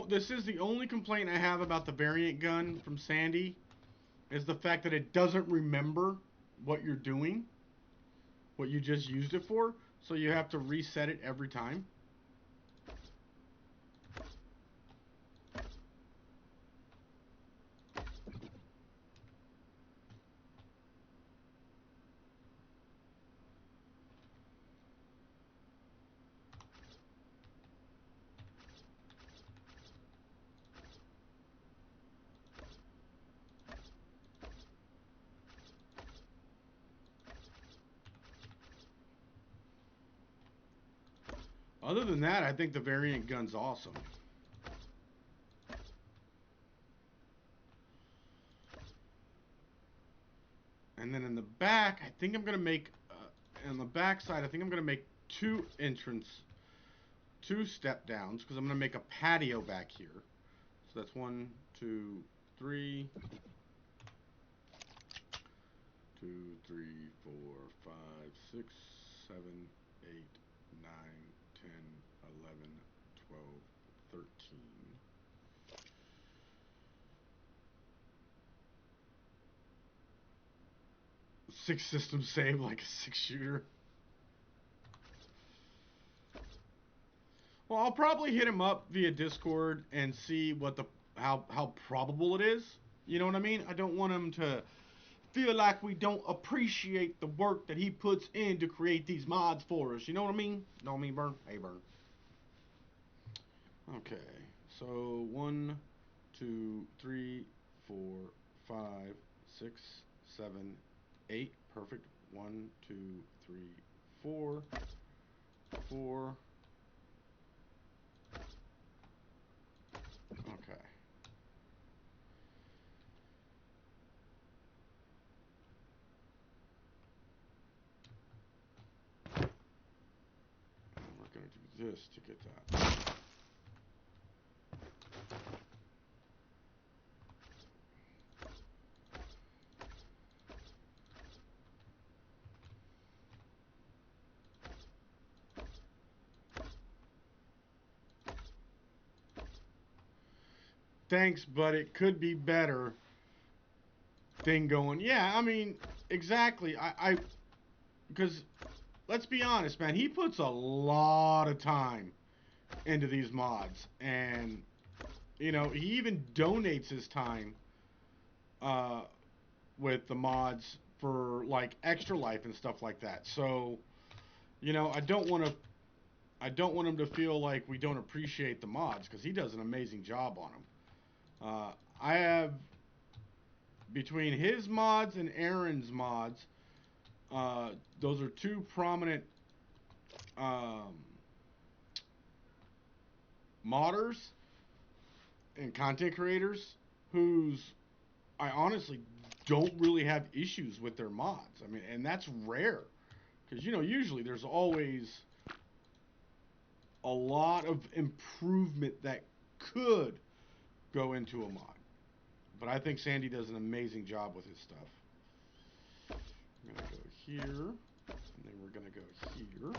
This is the only complaint I have about the variant gun from Sandy, is the fact that it doesn't remember what you're doing, what you just used it for, so you have to reset it every time. Other than that, I think the variant gun's awesome. And then in the back, I think I'm going to make, on the back side, I think I'm going to make two step downs, because I'm going to make a patio back here. So that's 1, 2, 3. 2, 3, 4, 5, 6, 7, 8, 9, 10, 11, 12, 13. 6 systems saved like a 6-shooter. Well, I'll probably hit him up via Discord and see what how probable it is. You know what I mean? I don't want him to feel like we don't appreciate the work that he puts in to create these mods for us. You know what I mean? Know what I mean, Burn? Hey, Burn. Okay, so 1, 2, 3, 4, 5, 6, 7, 8. Perfect. 1, 2, 3, 4, 4. Okay. And we're going to do this to get that. Thanks, but it could be better. Thing going. Yeah, I mean, exactly. Because let's be honest, man, he puts a lot of time into these mods, and you know, he even donates his time with the mods for like Extra Life and stuff like that. So, you know, I don't want him to feel like we don't appreciate the mods, because he does an amazing job on them. I have, between his mods and Aaron's mods, those are two prominent modders and content creators whose I honestly don't really have issues with their mods. I mean, and that's rare, because you know, usually there's always a lot of improvement that could go into a mod. But I think Sandy does an amazing job with his stuff. I'm gonna go here, and then we're gonna go here.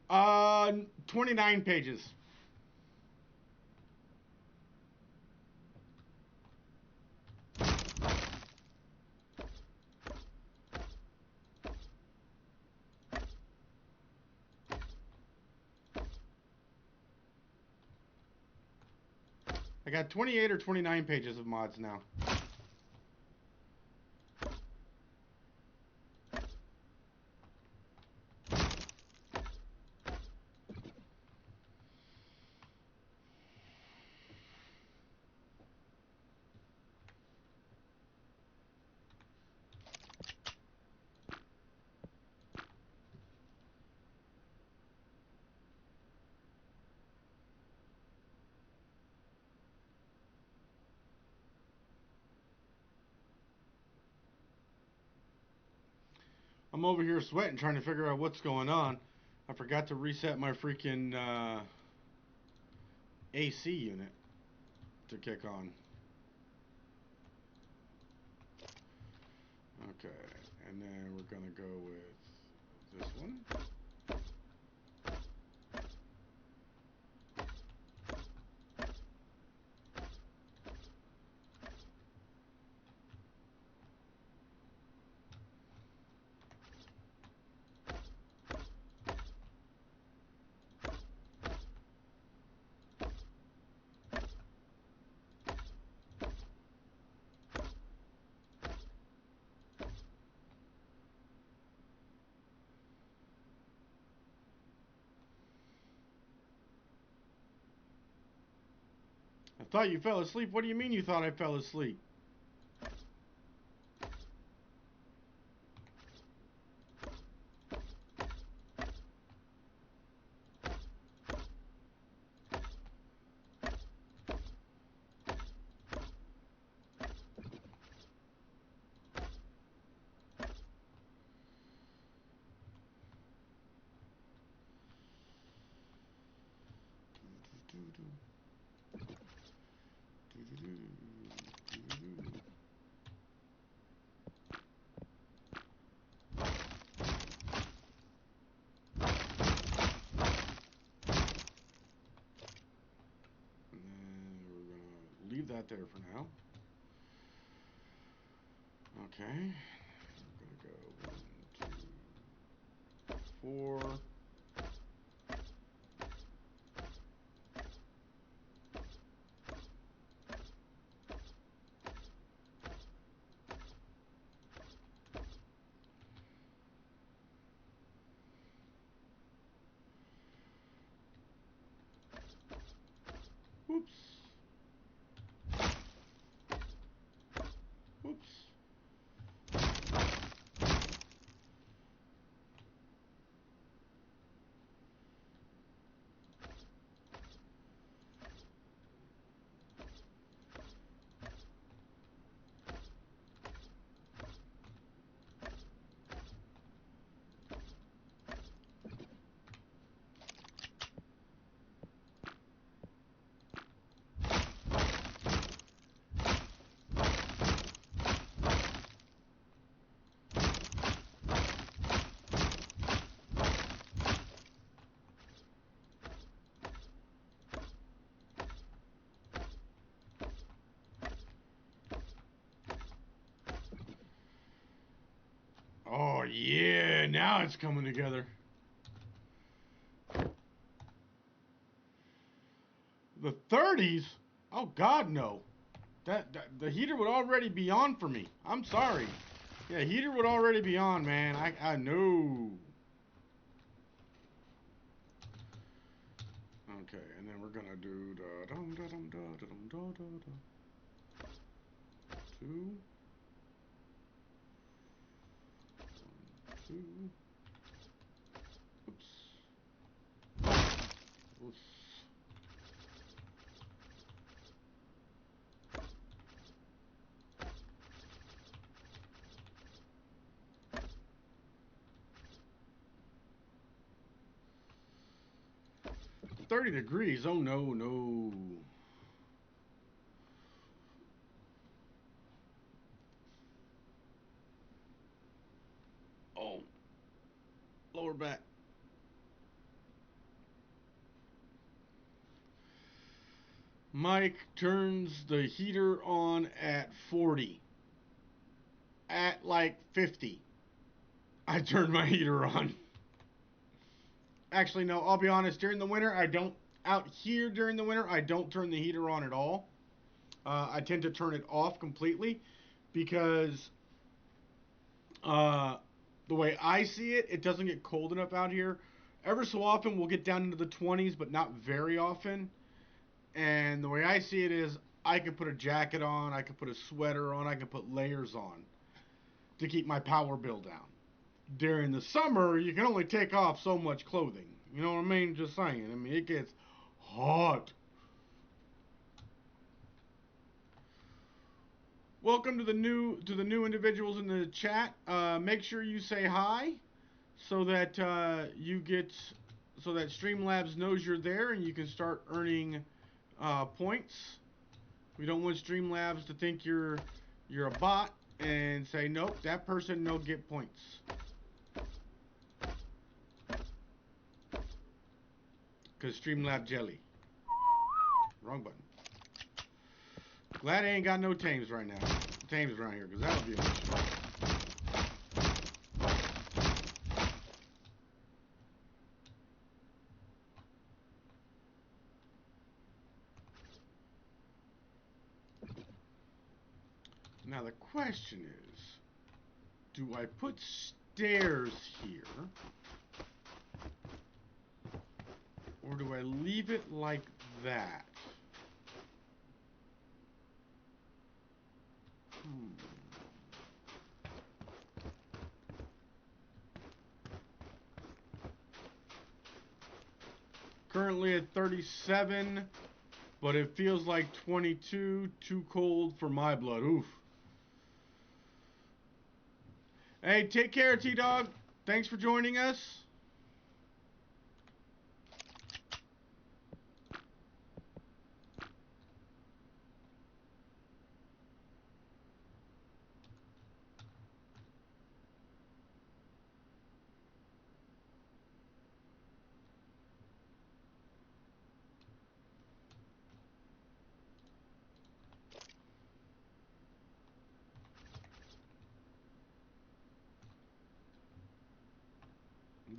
Uh, 29 pages. I got 28 or 29 pages of mods now. I'm over here sweating trying to figure out what's going on. I forgot to reset my freaking AC unit to kick on. Okay, and then we're gonna go with this one. I thought you fell asleep. What do you mean you thought I fell asleep? Leave that there for now. Okay, I'm gonna go 1, 2, 4. Oops. Oops. Oh yeah, now it's coming together. The 30s? Oh God, no. That the heater would already be on for me. I'm sorry. Yeah, heater would already be on, man. I know. Okay, and then we're gonna do da dum da dum da da dum da da da. 2. 1, 2. Oops. Oops. $30 degrees. Oh no, no. Oh, lower back. Mike turns the heater on at 40. At like 50, I turned my heater on. Actually, no, I'll be honest. During the winter, I don't. Out here during the winter, I don't turn the heater on at all. I tend to turn it off completely because the way I see it, it doesn't get cold enough out here. Ever so often, we'll get down into the 20s, but not very often. And the way I see it is, I can put a jacket on, I can put a sweater on, I can put layers on to keep my power bill down. During the summer, you can only take off so much clothing. You know what I mean? Just saying. I mean, it gets hot. welcome to the new individuals in the chat. Make sure you say hi so that so that Streamlabs knows you're there and you can start earning points. We don't want Streamlabs to think you're a bot and say nope, that person no get points. Cause Streamlab jelly. Wrong button. Glad I ain't got no tames right now. Tames around here, cause that would be a mess. Now the question is, do I put stairs here? Or do I leave it like that? Currently at 37, but it feels like 22. Too cold for my blood. Oof. Hey, take care, T-Dog. Thanks for joining us.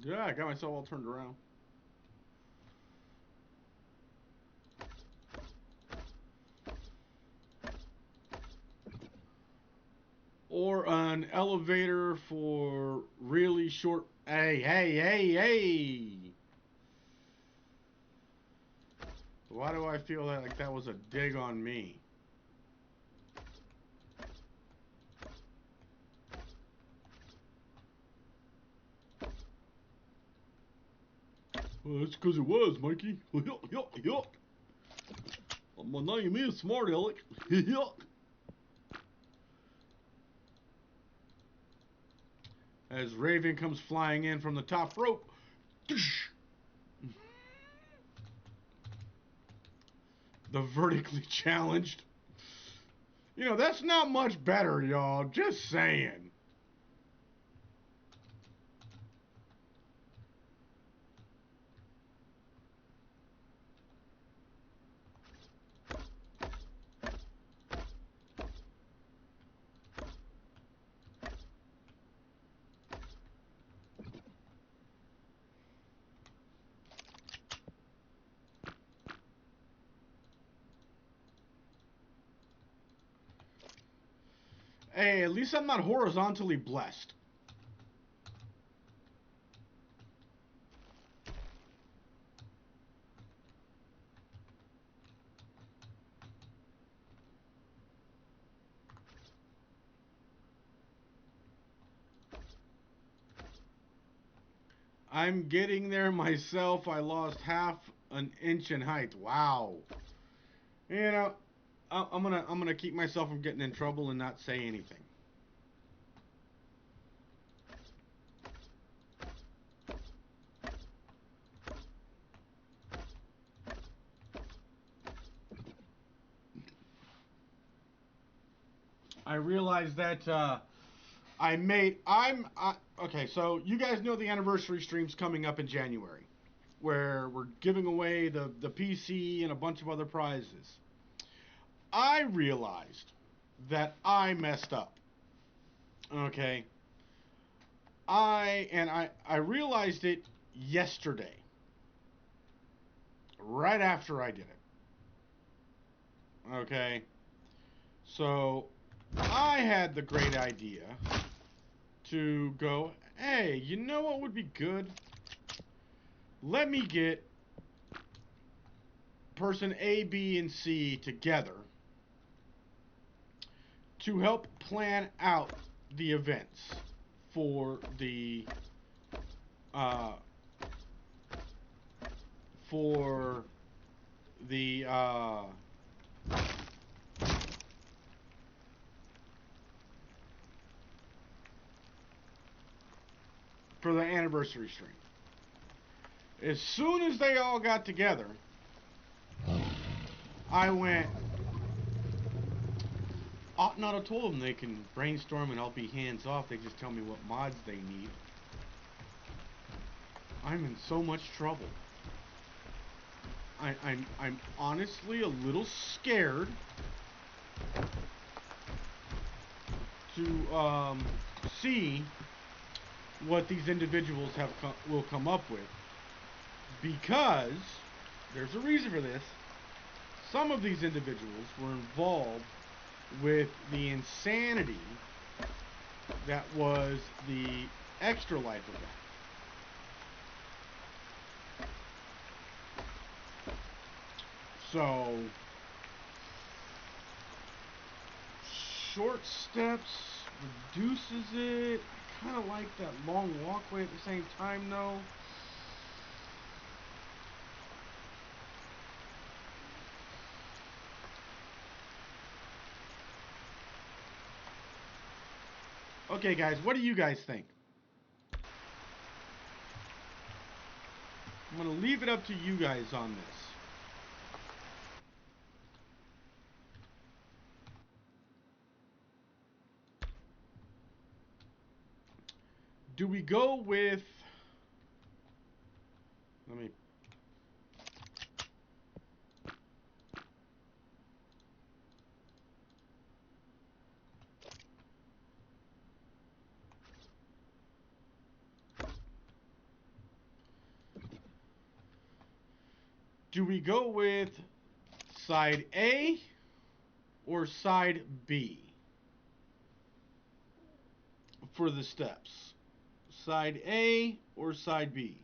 Yeah, I got myself all turned around. Or an elevator for really short... Hey, hey, hey, hey! Why do I feel like that was a dig on me? Well, that's because it was, Mikey. My name is Smart Alec. As Raven comes flying in from the top rope. The vertically challenged. You know, that's not much better, y'all. Just saying. Hey, at least I'm not horizontally blessed. I'm getting there myself. I lost half an inch in height. Wow. You know, I'm gonna keep myself from getting in trouble and not say anything. I realized that okay, so you guys know the anniversary stream's coming up in January, where we're giving away the PC and a bunch of other prizes. I realized that I messed up. Okay. I realized it yesterday. Right after I did it. Okay. So I had the great idea to go, hey, you know what would be good? Let me get person A, B, and C together to help plan out the events for the uh, for the for the anniversary stream. As soon as they all got together, I went, ought not have told them they can brainstorm and I'll be hands off. They just tell me what mods they need. I'm in so much trouble. I'm honestly a little scared to see what these individuals will come up with, because there's a reason for this. Some of these individuals were involved with the insanity that was the Extra Life event. So, short steps reduces it. I kind of like that long walkway at the same time, though. Okay, guys, what do you guys think? I'm going to leave it up to you guys on this. Do we go with... Let me... Do we go with side A or side B for the steps? Side A or side B?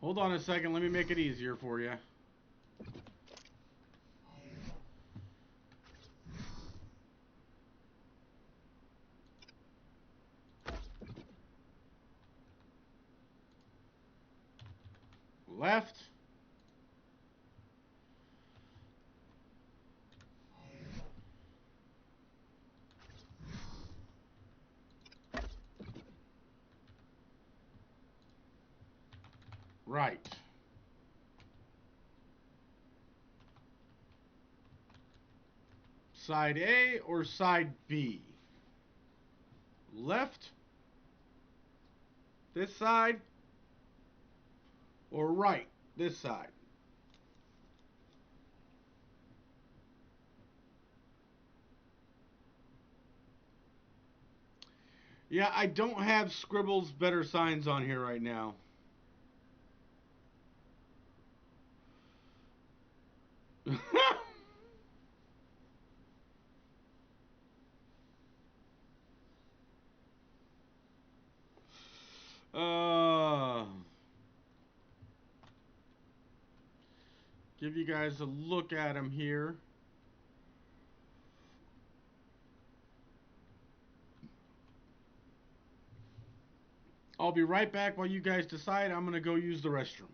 Hold on a second, let me make it easier for you. Left. Right. Side A or side B? Left, this side, or right, this side? Yeah, I don't have Scribble's better signs on here right now. Give you guys a look at them here. I'll be right back while you guys decide. I'm going to go use the restroom.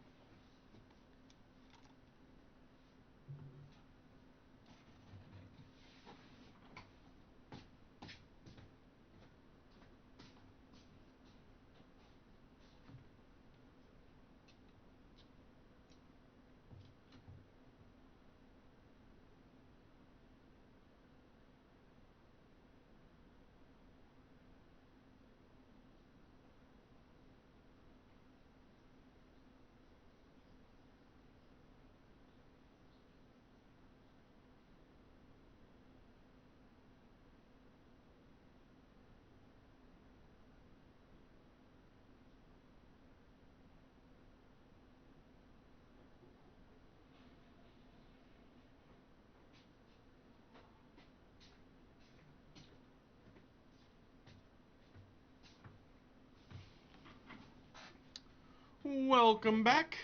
Welcome back.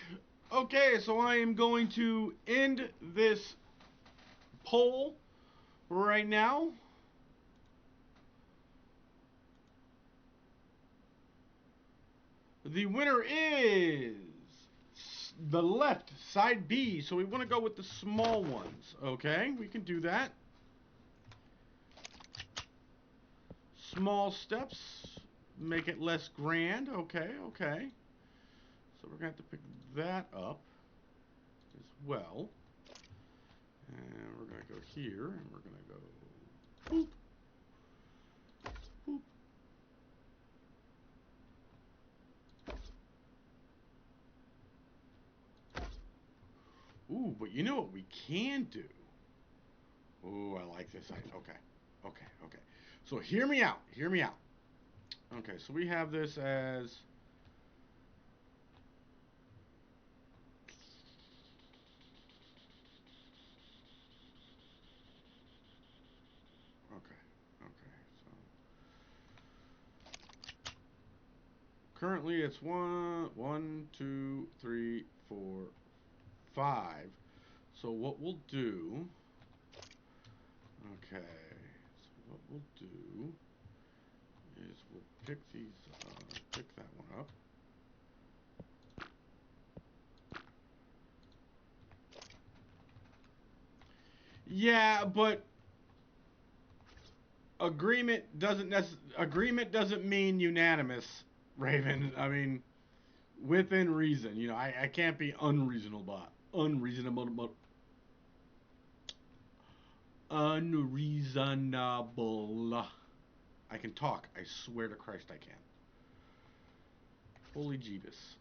Okay, so I am going to end this poll right now. The winner is the left, side B. So we want to go with the small ones. Okay, we can do that. Small steps make it less grand. Okay, okay. So we're going to have to pick that up as well. And we're going to go here, and we're going to go boop, boop. Ooh, but you know what we can do? Ooh, I like this idea. Okay, okay, okay. So hear me out. Hear me out. Okay, so we have this as... Okay, okay. So currently it's 1, 2, 3, 4, 5. So what we'll do... Okay, so what we'll do is we'll pick these, pick that one up. Yeah, but agreement doesn't mean unanimous, Raven. I mean, within reason. You know, I can't be unreasonable. Unreasonable. I can talk. I swear to Christ I can. Holy Jeebus.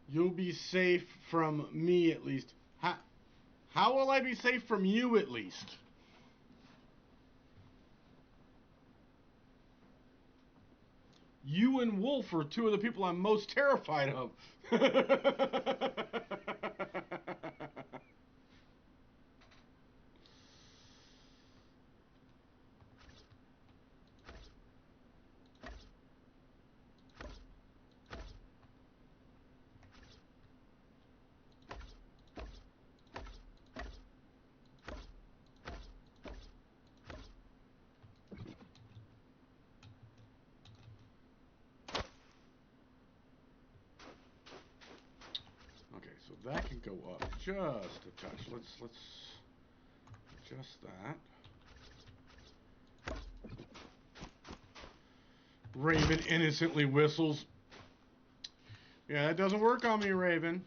You'll be safe from me at least. How will I be safe from you at least? You and Wolf are two of the people I'm most terrified of. Okay, so that can go up just a touch. Let's adjust that. Raven innocently whistles. Yeah, that doesn't work on me, Raven.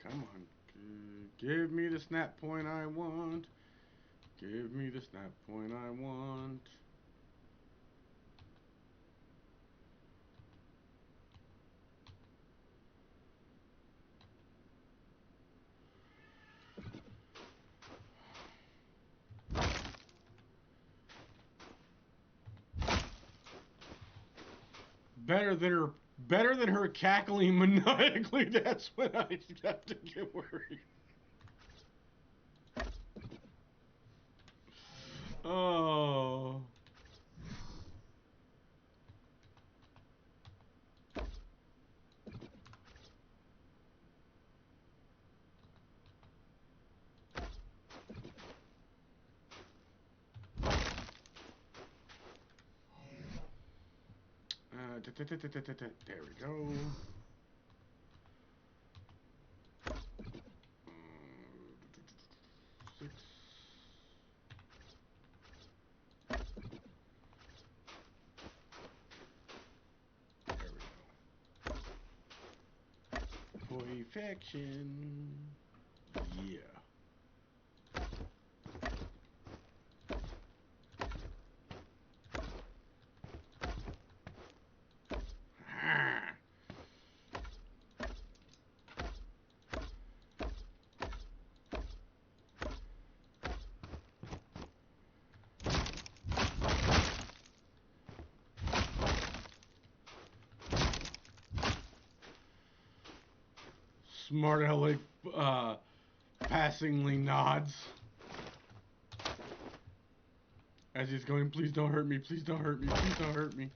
Come on. Give me the snap point I want. Give me the snap point I want. Better than her cackling maniacally. That's when I have to get worried. Oh. There we go. Six. There we go. Perfection. Yeah. Smart Alec passingly nods as he's going, please don't hurt me, please don't hurt me, please don't hurt me.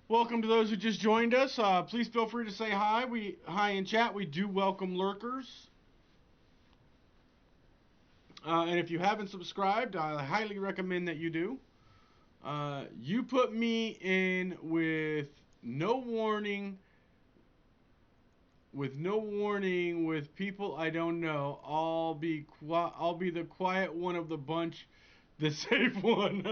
Welcome to those who just joined us. Please feel free to say hi. Hi in chat. We do welcome lurkers. And if you haven't subscribed, I highly recommend that you do. You put me in with no warning, with people I don't know. I'll be the quiet one of the bunch, the safe one.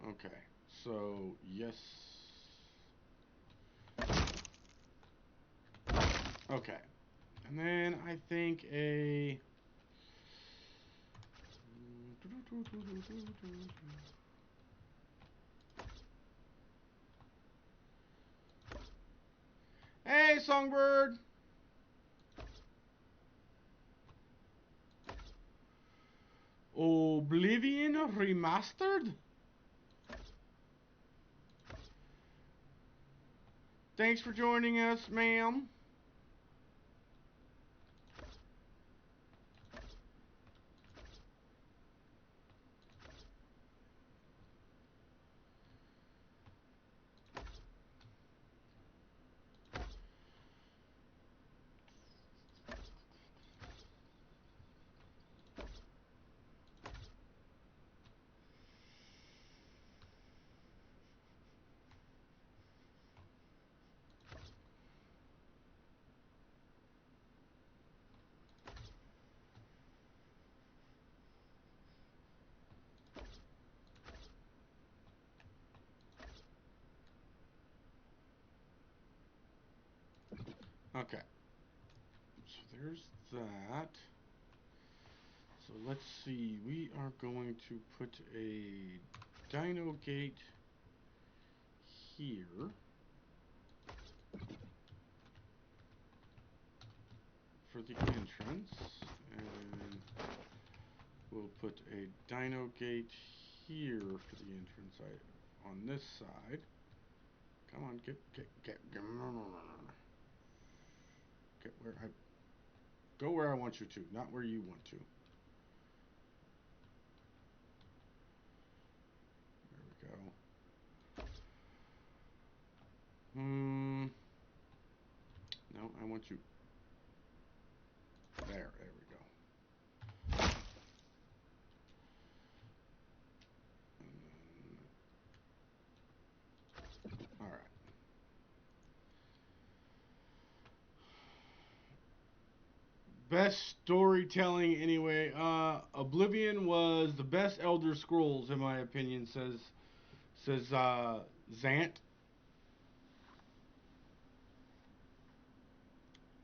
Okay, so yes. Okay, and then I think a. Hey, Songbird! Oblivion Remastered? Thanks for joining us, ma'am. Okay. So there's that. So let's see. We are going to put a Dino Gate here. For the entrance. And We'll put a dyno gate here for the entrance on this side. Come on, get where I go, where I want you to, not where you want to. There we go. No, I want you there. There we go. All right. Best storytelling, anyway. Oblivion was the best Elder Scrolls, in my opinion. Says Zant.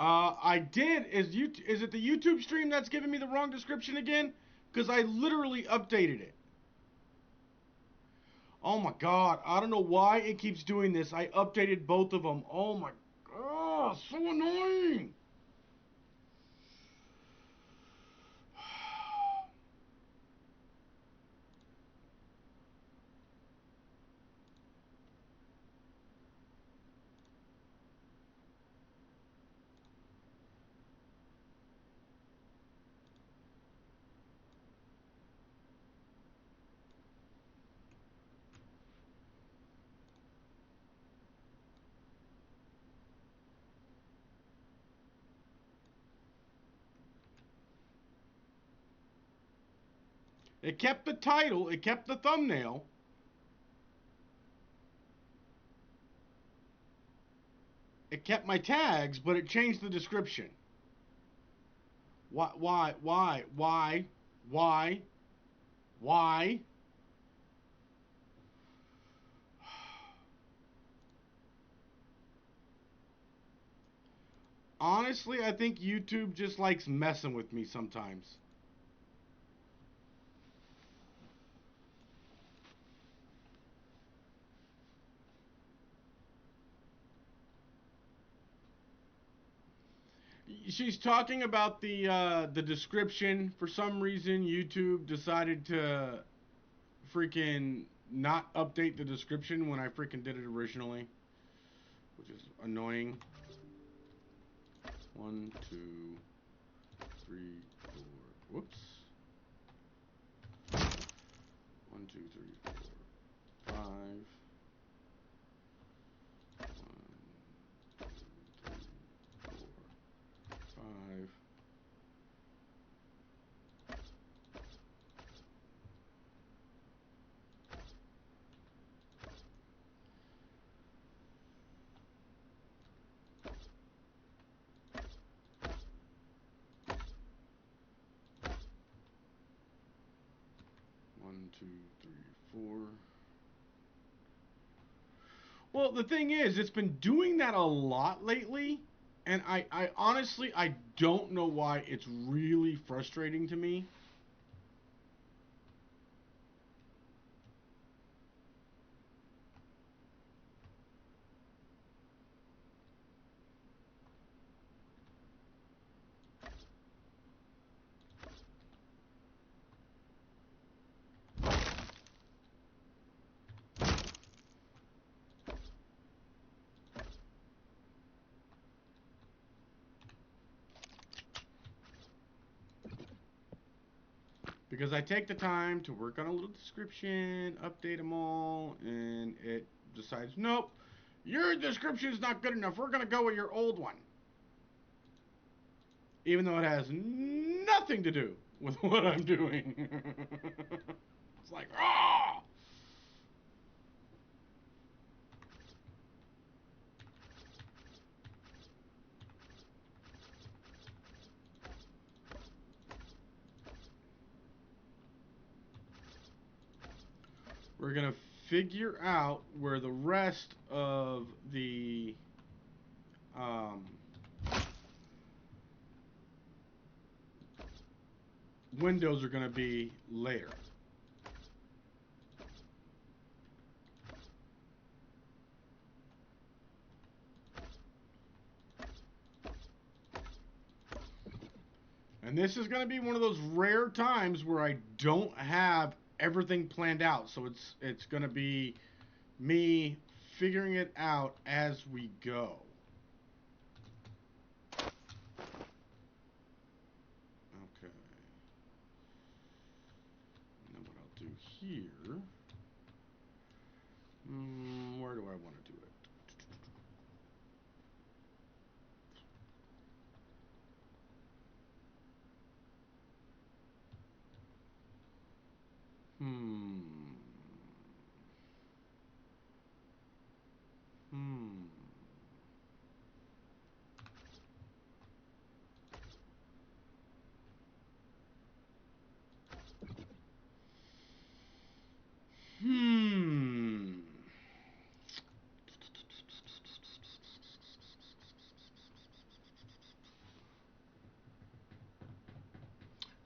I did. Is it the YouTube stream that's giving me the wrong description again? Because I literally updated it. Oh my god, I don't know why it keeps doing this. I updated both of them. Oh my god, so annoying. It kept the title, it kept the thumbnail. It kept my tags, but it changed the description. Why? Honestly, I think YouTube just likes messing with me sometimes. She's talking about the description. For some reason, YouTube decided to freaking not update the description when I freaking did it originally, which is annoying. 1, 2, 3, 4. Whoops. 1, 2, 3, 4, 5. 1, 2, 3, 4, 5. 1, 2, 3, 4. Well, the thing is, it's been doing that a lot lately, and I honestly, I don't know why. It's really frustrating to me. Because I take the time to work on a little description, update them all, and it decides, nope, your description is not good enough. We're going to go with your old one. Even though it has nothing to do with what I'm doing. It's like, ah! We're going to figure out where the rest of the windows are going to be later. And this is going to be one of those rare times where I don't have everything planned out. So it's going to be me figuring it out as we go. Okay. And then what I'll do here. Where do I want to do it?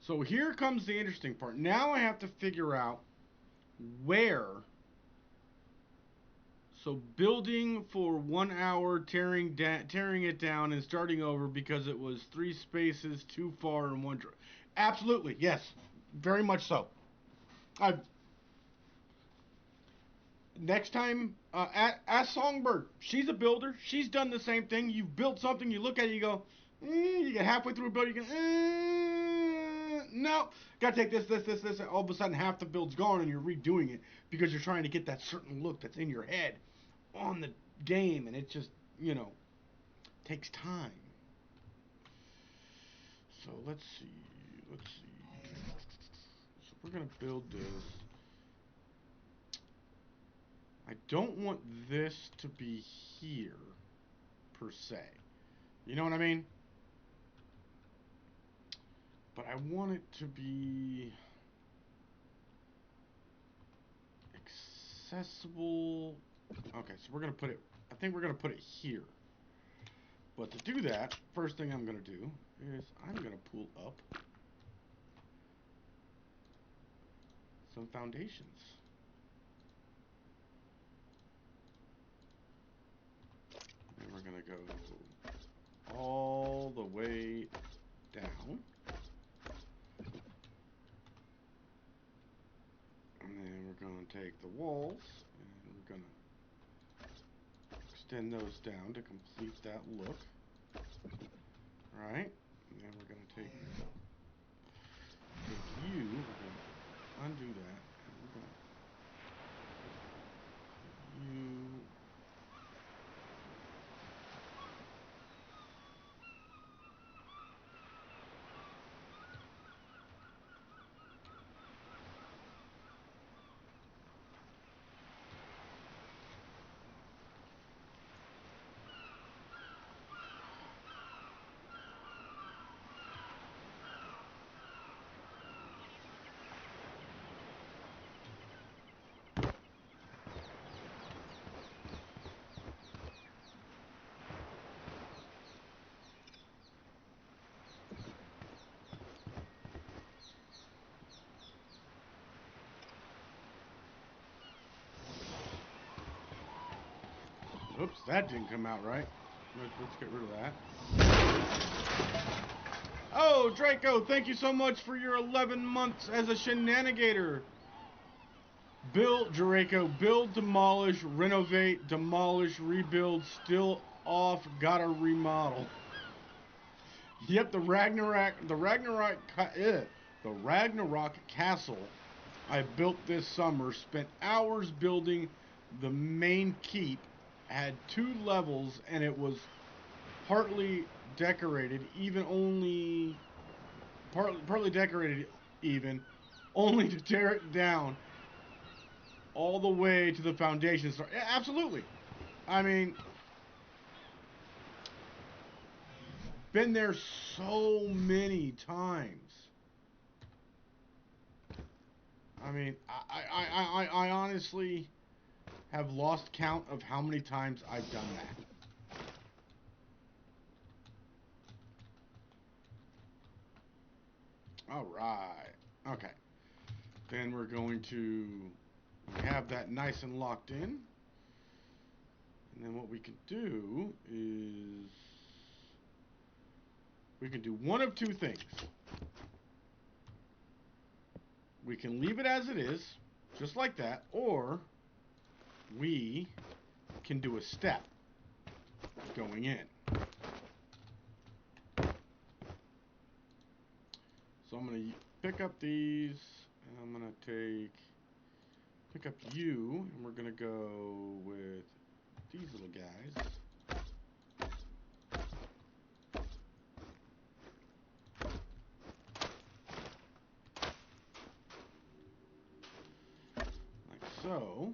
So here comes the interesting part. Now I have to figure out where. So building for 1 hour, tearing it down and starting over because it was 3 spaces too far in one. Absolutely, yes, very much so. Next time, ask Songbird. She's a builder. She's done the same thing. You've built something. You look at it, you go, you get halfway through a build, you go, no, gotta take this. And all of a sudden, half the build's gone, and you're redoing it because you're trying to get that certain look that's in your head on the game, and it just, takes time. So let's see. So we're gonna build this. I don't want this to be here, per se. You know what I mean? But I want it to be accessible. Okay, so we're going to put it, I think we're going to put it here. But to do that, first thing I'm going to do is I'm going to pull up some foundations. And we're going to go all the way down. And then we're going to take the walls and we're going to extend those down to complete that look. Right? And then we're going to take the view, we're going to undo that, and we're going to view. Oops, that didn't come out right. Let's get rid of that. Oh, Draco, thank you so much for your 11 months as a shenanigator. Draco, build, demolish, renovate, demolish, rebuild, still off, gotta remodel. Yep, the Ragnarok castle I built this summer, spent hours building the main keep, had 2 levels, and it was partly decorated, partly decorated even, only to tear it down all the way to the foundation. Yeah, absolutely. I mean, been there so many times. I mean, I honestly have lost count of how many times I've done that. All right. Okay. Then we're going to have that nice and locked in. And then what we can do is we can do one of two things. We can leave it as it is, just like that, or we can do a step going in. So I'm going to pick up these, and I'm going to pick up you, and we're going to go with these little guys. Like so.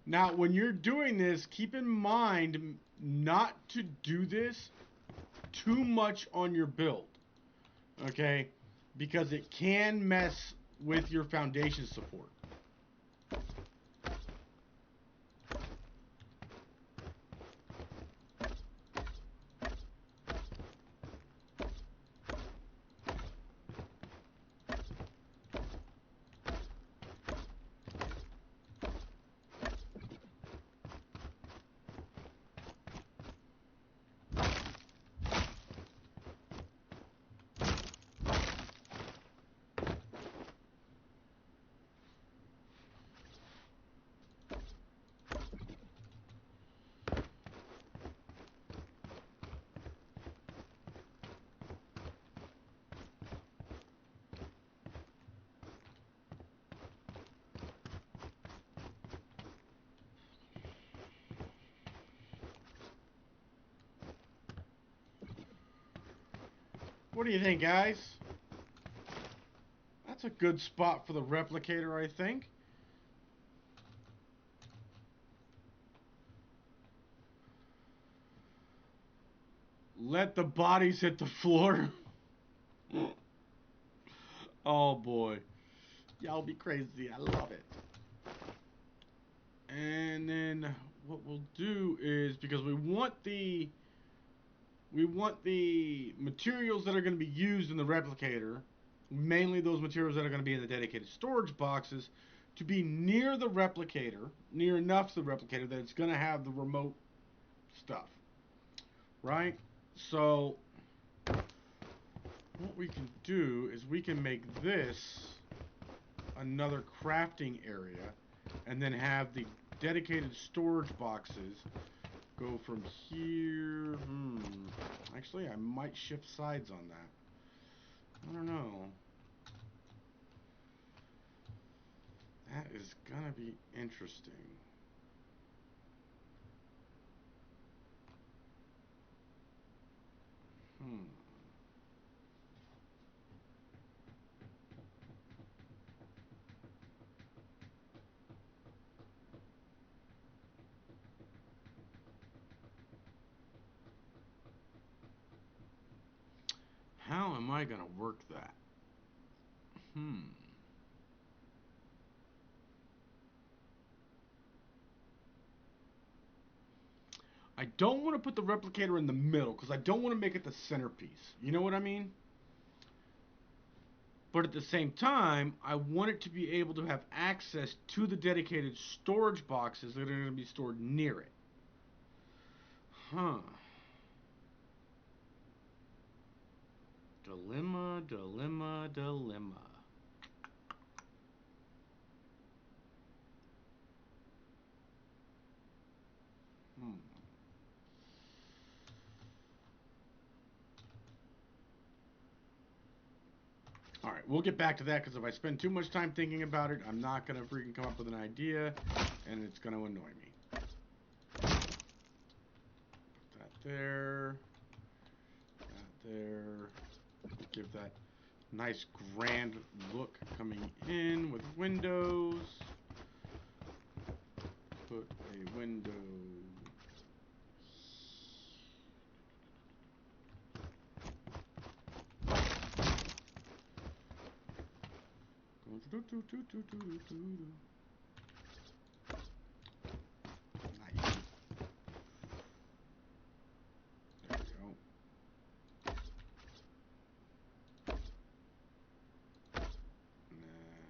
Now, when you're doing this, keep in mind not to do this too much on your build, okay? Because it can mess with your foundation support. What do you think, guys? That's a good spot for the replicator, I think. Let the bodies hit the floor. Oh boy. Y'all be crazy. I love it. And then what we'll do is, because we want the materials that are going to be used in the replicator, mainly those materials that are going to be in the dedicated storage boxes, to be near the replicator, near enough to the replicator that it's going to have the remote stuff. Right? So what we can do is we can make this another crafting area, and then have the dedicated storage boxes go from here. Actually, I might shift sides on that. I don't know. That is gonna be interesting. How am I gonna work that? I don't want to put the replicator in the middle because I don't want to make it the centerpiece. You know what I mean? But at the same time, I want it to be able to have access to the dedicated storage boxes that are going to be stored near it. Dilemma, dilemma, dilemma. Alright, we'll get back to that, because if I spend too much time thinking about it, I'm not going to freaking come up with an idea, and it's going to annoy me. Put that there. That there. Give that nice grand look coming in with windows. Put a window Nice. There we go. And then,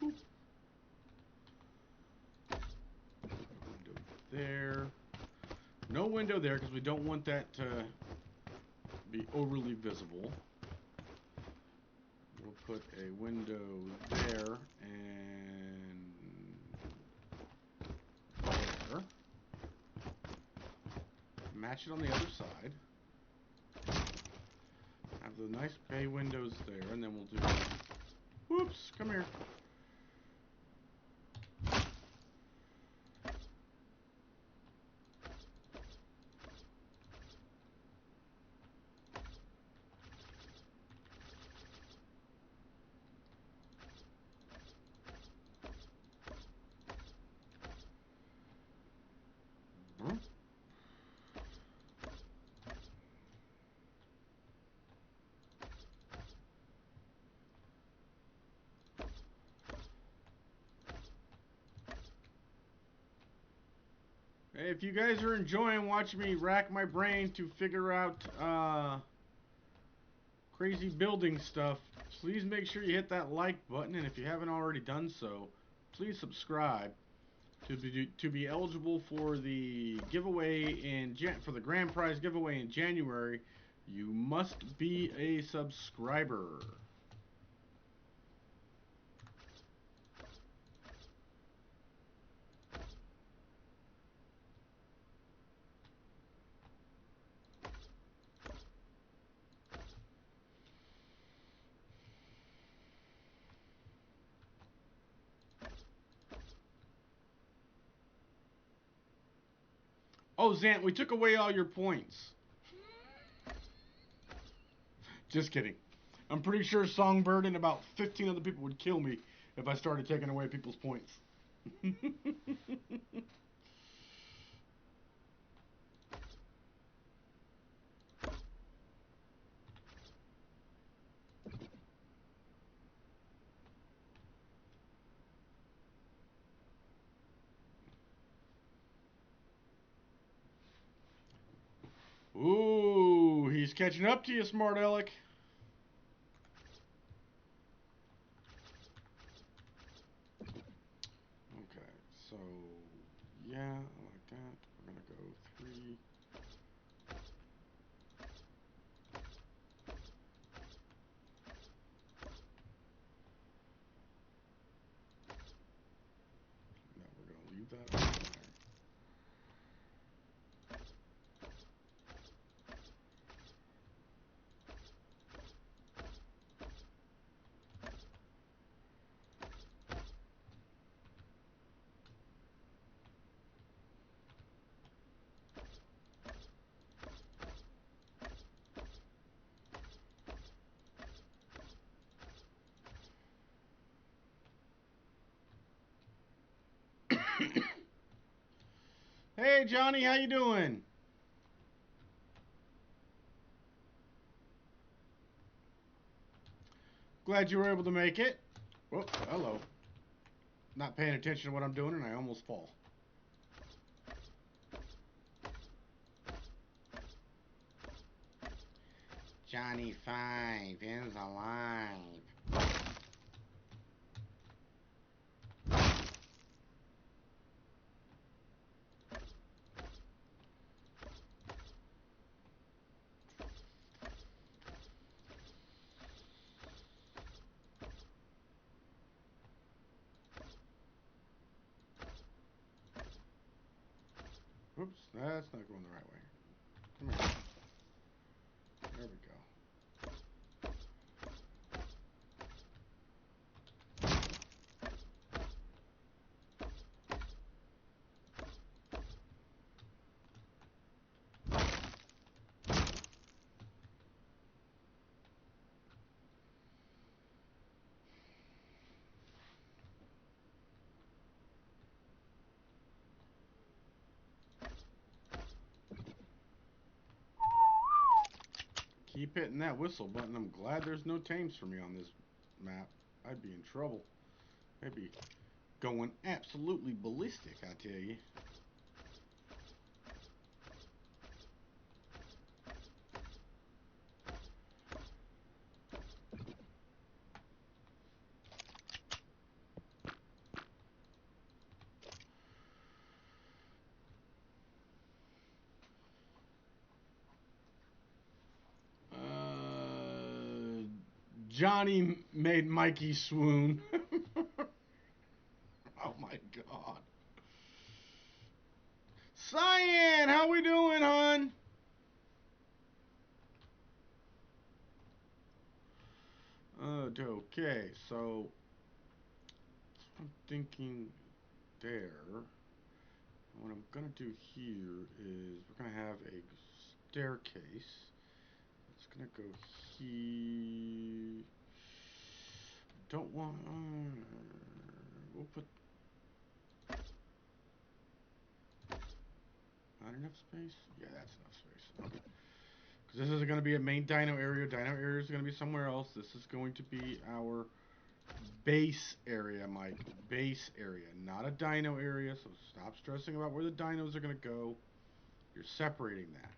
boop. Window there. No window there because we don't want that to be overly visible. We'll put a window there and there. Match it on the other side. Have the nice bay windows there, and then we'll do... Whoops, come here. Hey, if you guys are enjoying watching me rack my brain to figure out crazy building stuff, please make sure you hit that like button, and if you haven't already done so, please subscribe to be eligible for the giveaway for the grand prize giveaway in January. You must be a subscriber. Oh, Zant, we took away all your points. Just kidding. I'm pretty sure Songbird and about 15 other people would kill me if I started taking away people's points. Ooh, he's catching up to you, smart Alec. Okay, so yeah, I like that. We're gonna go 3. No, we're gonna leave that on there. Hey Johnny, how you doing? Glad you were able to make it. Oh, hello. Not paying attention to what I'm doing and I almost fall. Johnny 5 is alive. Oops, that's not going the right way. Come here. There we go. Keep hitting that whistle button. I'm glad there's no tames for me on this map. I'd be in trouble. I'd be going absolutely ballistic, I tell you. Johnny made Mikey swoon. Oh my God. Cyan, how we doing, hon? Okay, so I'm thinking there. What I'm gonna do here is we're gonna have a staircase. It's gonna go here. Don't want. We'll put not enough space. Yeah, that's enough space. Okay. Because this is going to be a main dyno area. Dyno area is going to be somewhere else. This is going to be our base area, Mike. Base area, not a dyno area. So stop stressing about where the dynos are going to go. You're separating that.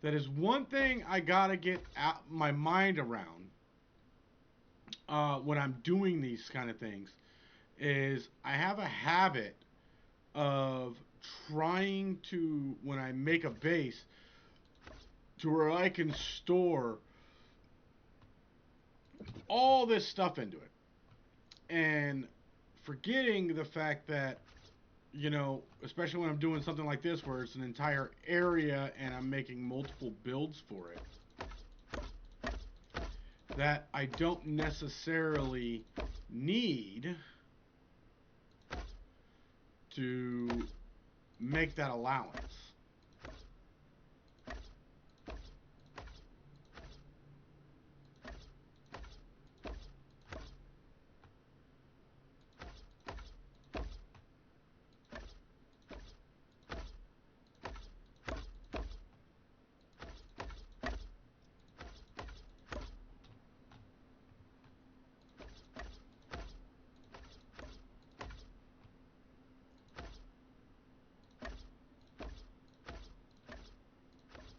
That is one thing I got to get out my mind around when I'm doing these kind of things. Is I have a habit of trying to, when I make a base, to where I can store all this stuff into it. And forgetting the fact that, you know, especially when I'm doing something like this where it's an entire area and I'm making multiple builds for it, that I don't necessarily need to make that allowance.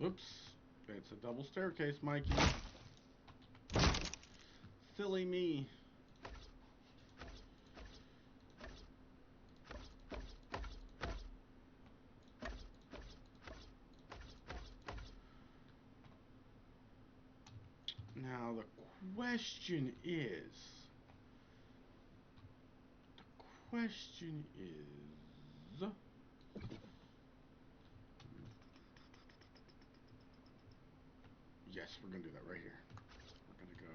Oops, it's a double staircase, Mikey. Silly me. Now the question is, yes, we're going to do that right here. We're going to go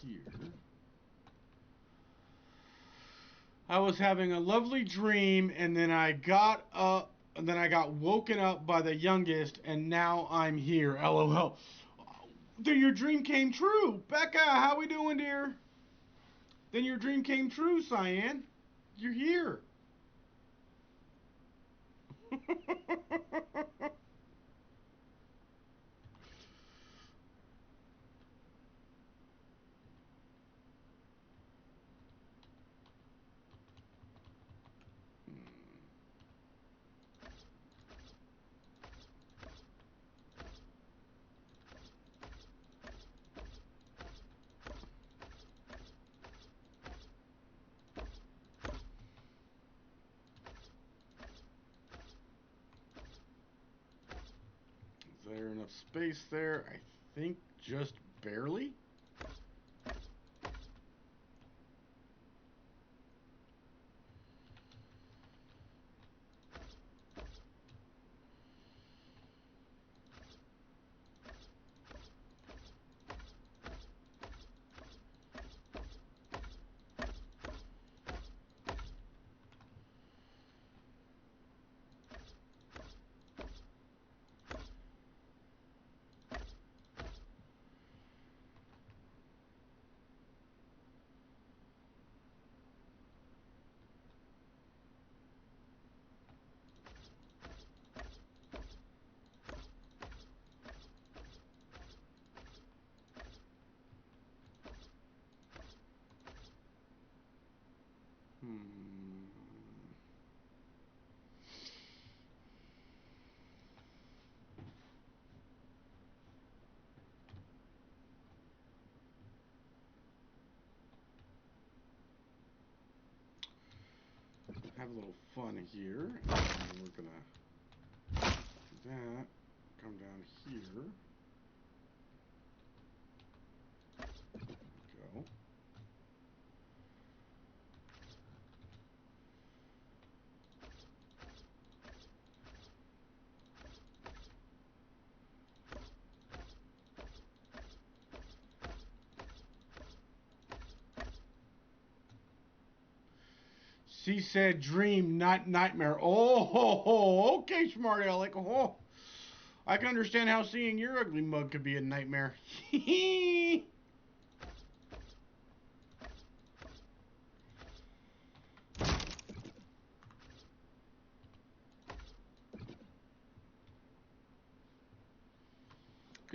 here. I was having a lovely dream, and then I got up, and then I got woken up by the youngest, and now I'm here. LOL. Then your dream came true. Becca, how we doing, dear? Then your dream came true, Cyan. You're here. Is there enough space there? I think just barely. have a little fun here. And we're gonna do that. Come down here. Go. She said dream, not nightmare. Oh, okay, smart Alec. Oh, I can understand how seeing your ugly mug could be a nightmare. Because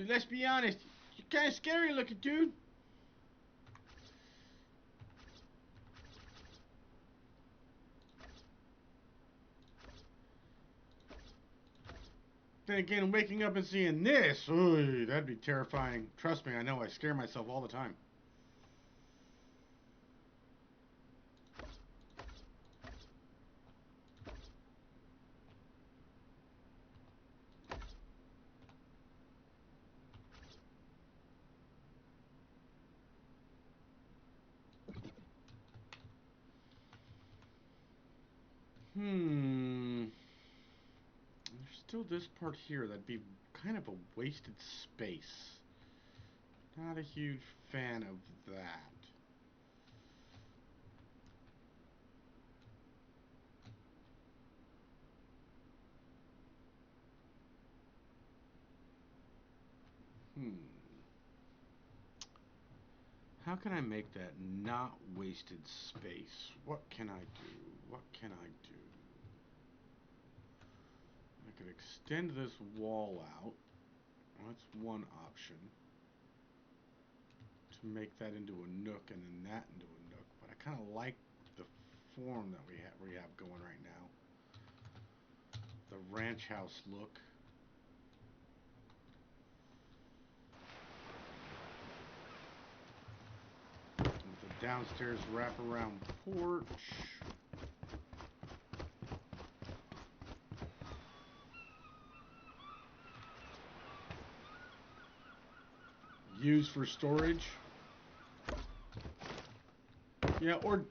let's be honest, you're kind of scary looking, dude. Then again, waking up and seeing this, ooh, that'd be terrifying. Trust me, I know, I scare myself all the time. There's still this part here that'd be kind of a wasted space. Not a huge fan of that. How can I make that not wasted space? What can I do? What can I do? I could extend this wall out. That's one option. To make that into a nook and then that into a nook. But I kind of like the form that we have going right now. The ranch house look. With the downstairs wraparound porch. Used for storage. Yeah, or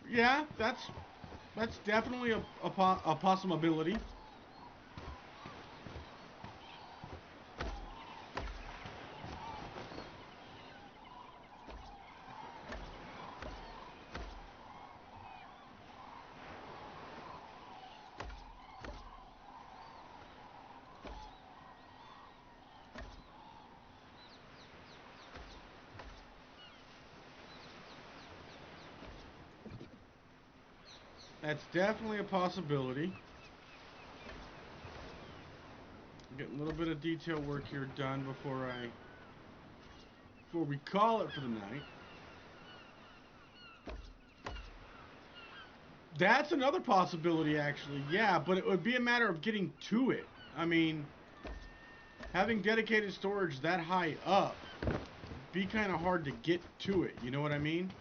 yeah, that's definitely a possibility. That's definitely a possibility. Get a little bit of detail work here done before we call it for the night. That's another possibility, actually. Yeah, but it would be a matter of getting to it. I mean, having dedicated storage that high up, be kind of hard to get to it. You know what I mean?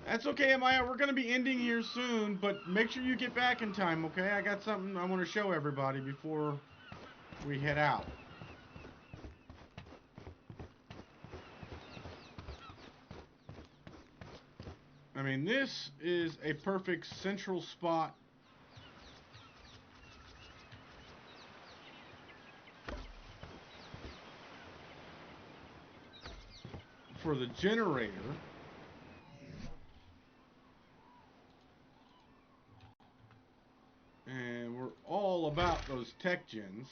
That's okay, Amaya. We're going to be ending here soon, but make sure you get back in time, okay? I got something I want to show everybody before we head out. I mean, this is a perfect central spot for the generator. And we're all about those tech gens.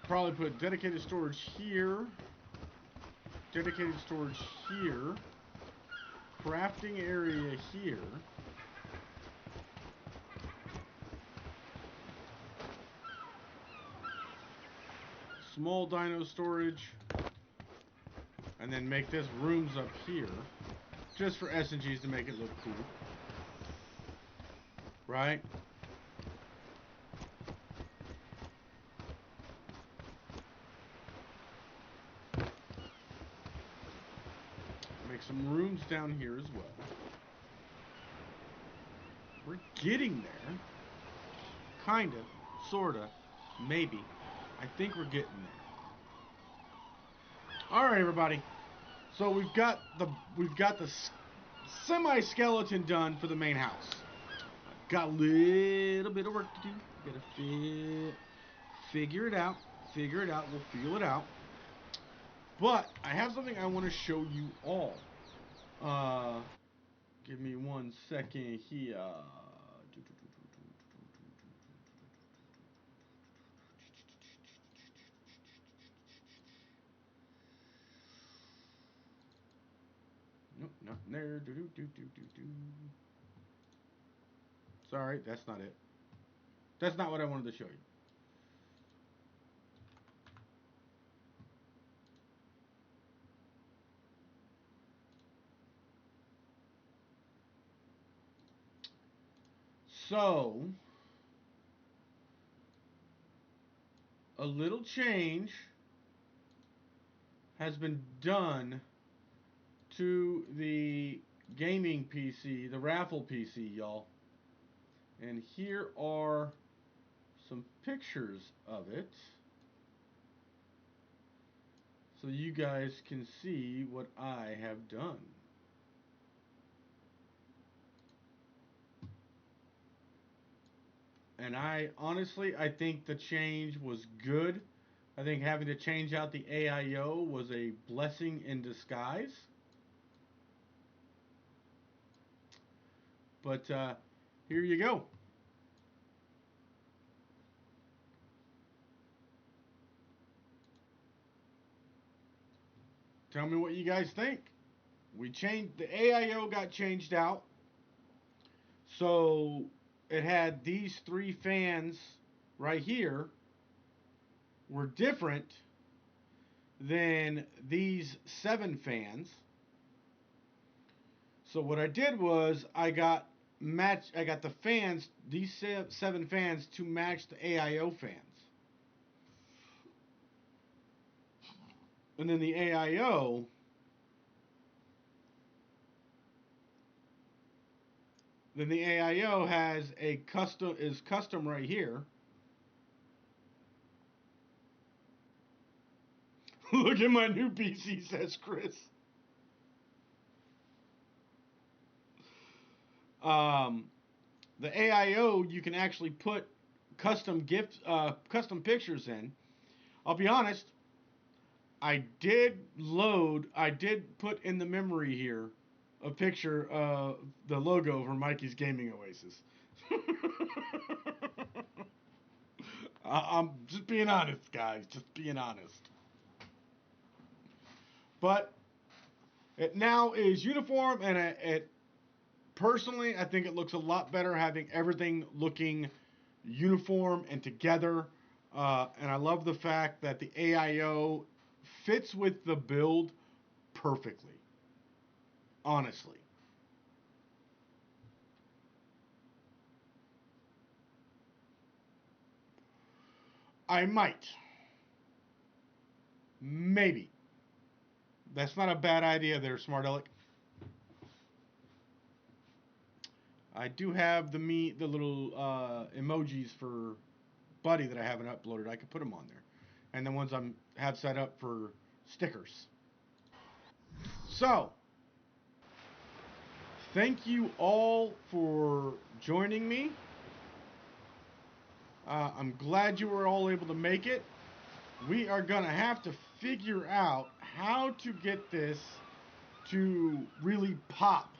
Probably put dedicated storage here. Dedicated storage here. Crafting area here. small dyno storage. And then make this rooms up here. Just for S&Gs to make it look cool. Right? Make some rooms down here as well. We're getting there. Kinda. Sorta. Maybe. I think we're getting there. Alright, everybody. So we've got the semi-skeleton done for the main house. Got a little bit of work to do. Gotta figure it out. Figure it out. We'll feel it out. But I have something I want to show you all. Give me 1 second here. Nope, not there. Sorry, that's not it. That's not what I wanted to show you. So, a little change has been done to the gaming PC, the raffle PC, y'all. And here are some pictures of it, so you guys can see what I have done. And I think the change was good. I think having to change out the AIO was a blessing in disguise. But here you go. Tell me what you guys think. The AIO got changed out. So it had these 3 fans right here were different than these 7 fans. So what I did was I got the fans, these 7 fans, to match the AIO fans. And then the AIO has a custom right here. Look at my new PC, says Chris. The AIO, you can actually put custom pictures in. I'll be honest, I did put in the memory here a picture of the logo for Mikey's Gaming Oasis. I'm just being honest, guys. Just being honest. But it now is uniform, and it personally, I think it looks a lot better having everything looking uniform and together. And I love the fact that the AIO fits with the build perfectly. Honestly. I might. Maybe. That's not a bad idea there, Smart Alec. I do have the little emojis for Buddy that I haven't uploaded. I could put them on there. And the ones I have set up for stickers. So, thank you all for joining me. I'm glad you were all able to make it. We are going to have to figure out how to get this to really pop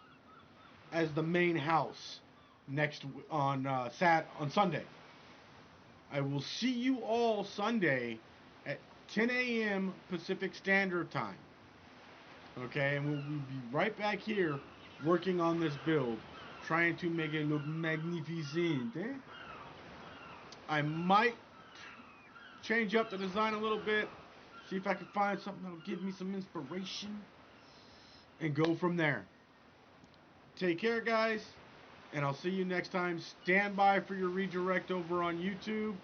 as the main house on Sunday. I will see you all Sunday at 10 a.m. Pacific Standard Time. Okay, and we'll be right back here working on this build, trying to make it look magnificent. I might change up the design a little bit, see if I can find something that'll give me some inspiration, and go from there. Take care, guys, and I'll see you next time. Stand by for your redirect over on YouTube.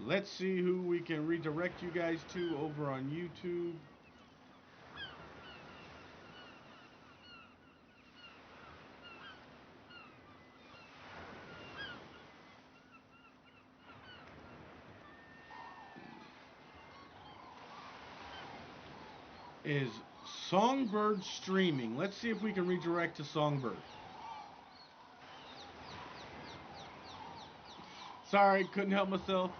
Let's see who we can redirect you guys to over on YouTube. Is Songbird streaming? Let's see if we can redirect to Songbird. Sorry, couldn't help myself.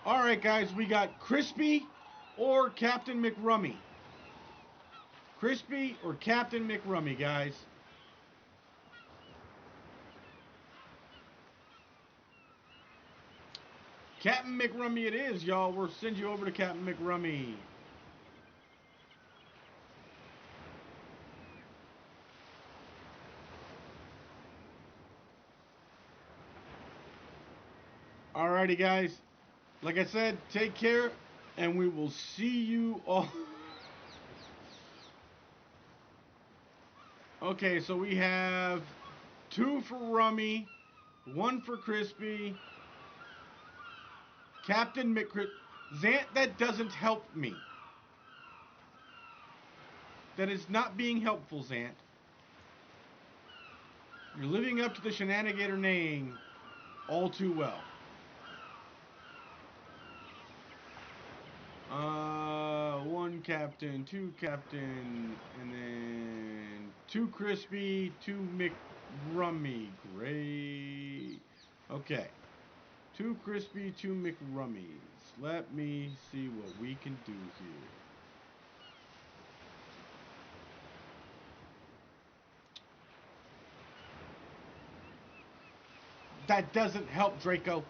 Alright, guys, we got Crispy or Captain McRummy. Crispy or Captain McRummy, guys. Captain McRummy it is, y'all. We'll send you over to Captain McRummy. Alrighty, guys. Like I said, take care, and we will see you all. Okay, so we have 2 for Rummy, 1 for Crispy, Captain McCrit. Zant, that doesn't help me. That is not being helpful, Zant. You're living up to the Shenanigator name all too well. 1 Captain, 2 Captain, and then 2 Crispy, 2 McRummy. Great. Okay. 2 Crispy, 2 McRummies. Let me see what we can do here. That doesn't help, Draco.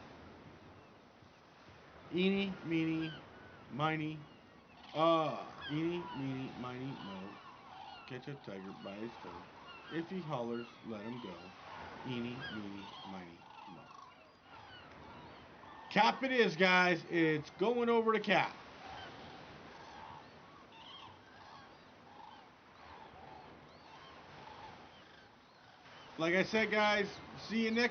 Eeny, meeny, miny. Eeny, meeny, miny, mo. Catch a tiger by his toe. If he hollers, let him go. Eeny, meeny, miny, mo. Cap it is, guys. It's going over to Cap. Like I said, guys, see you next time.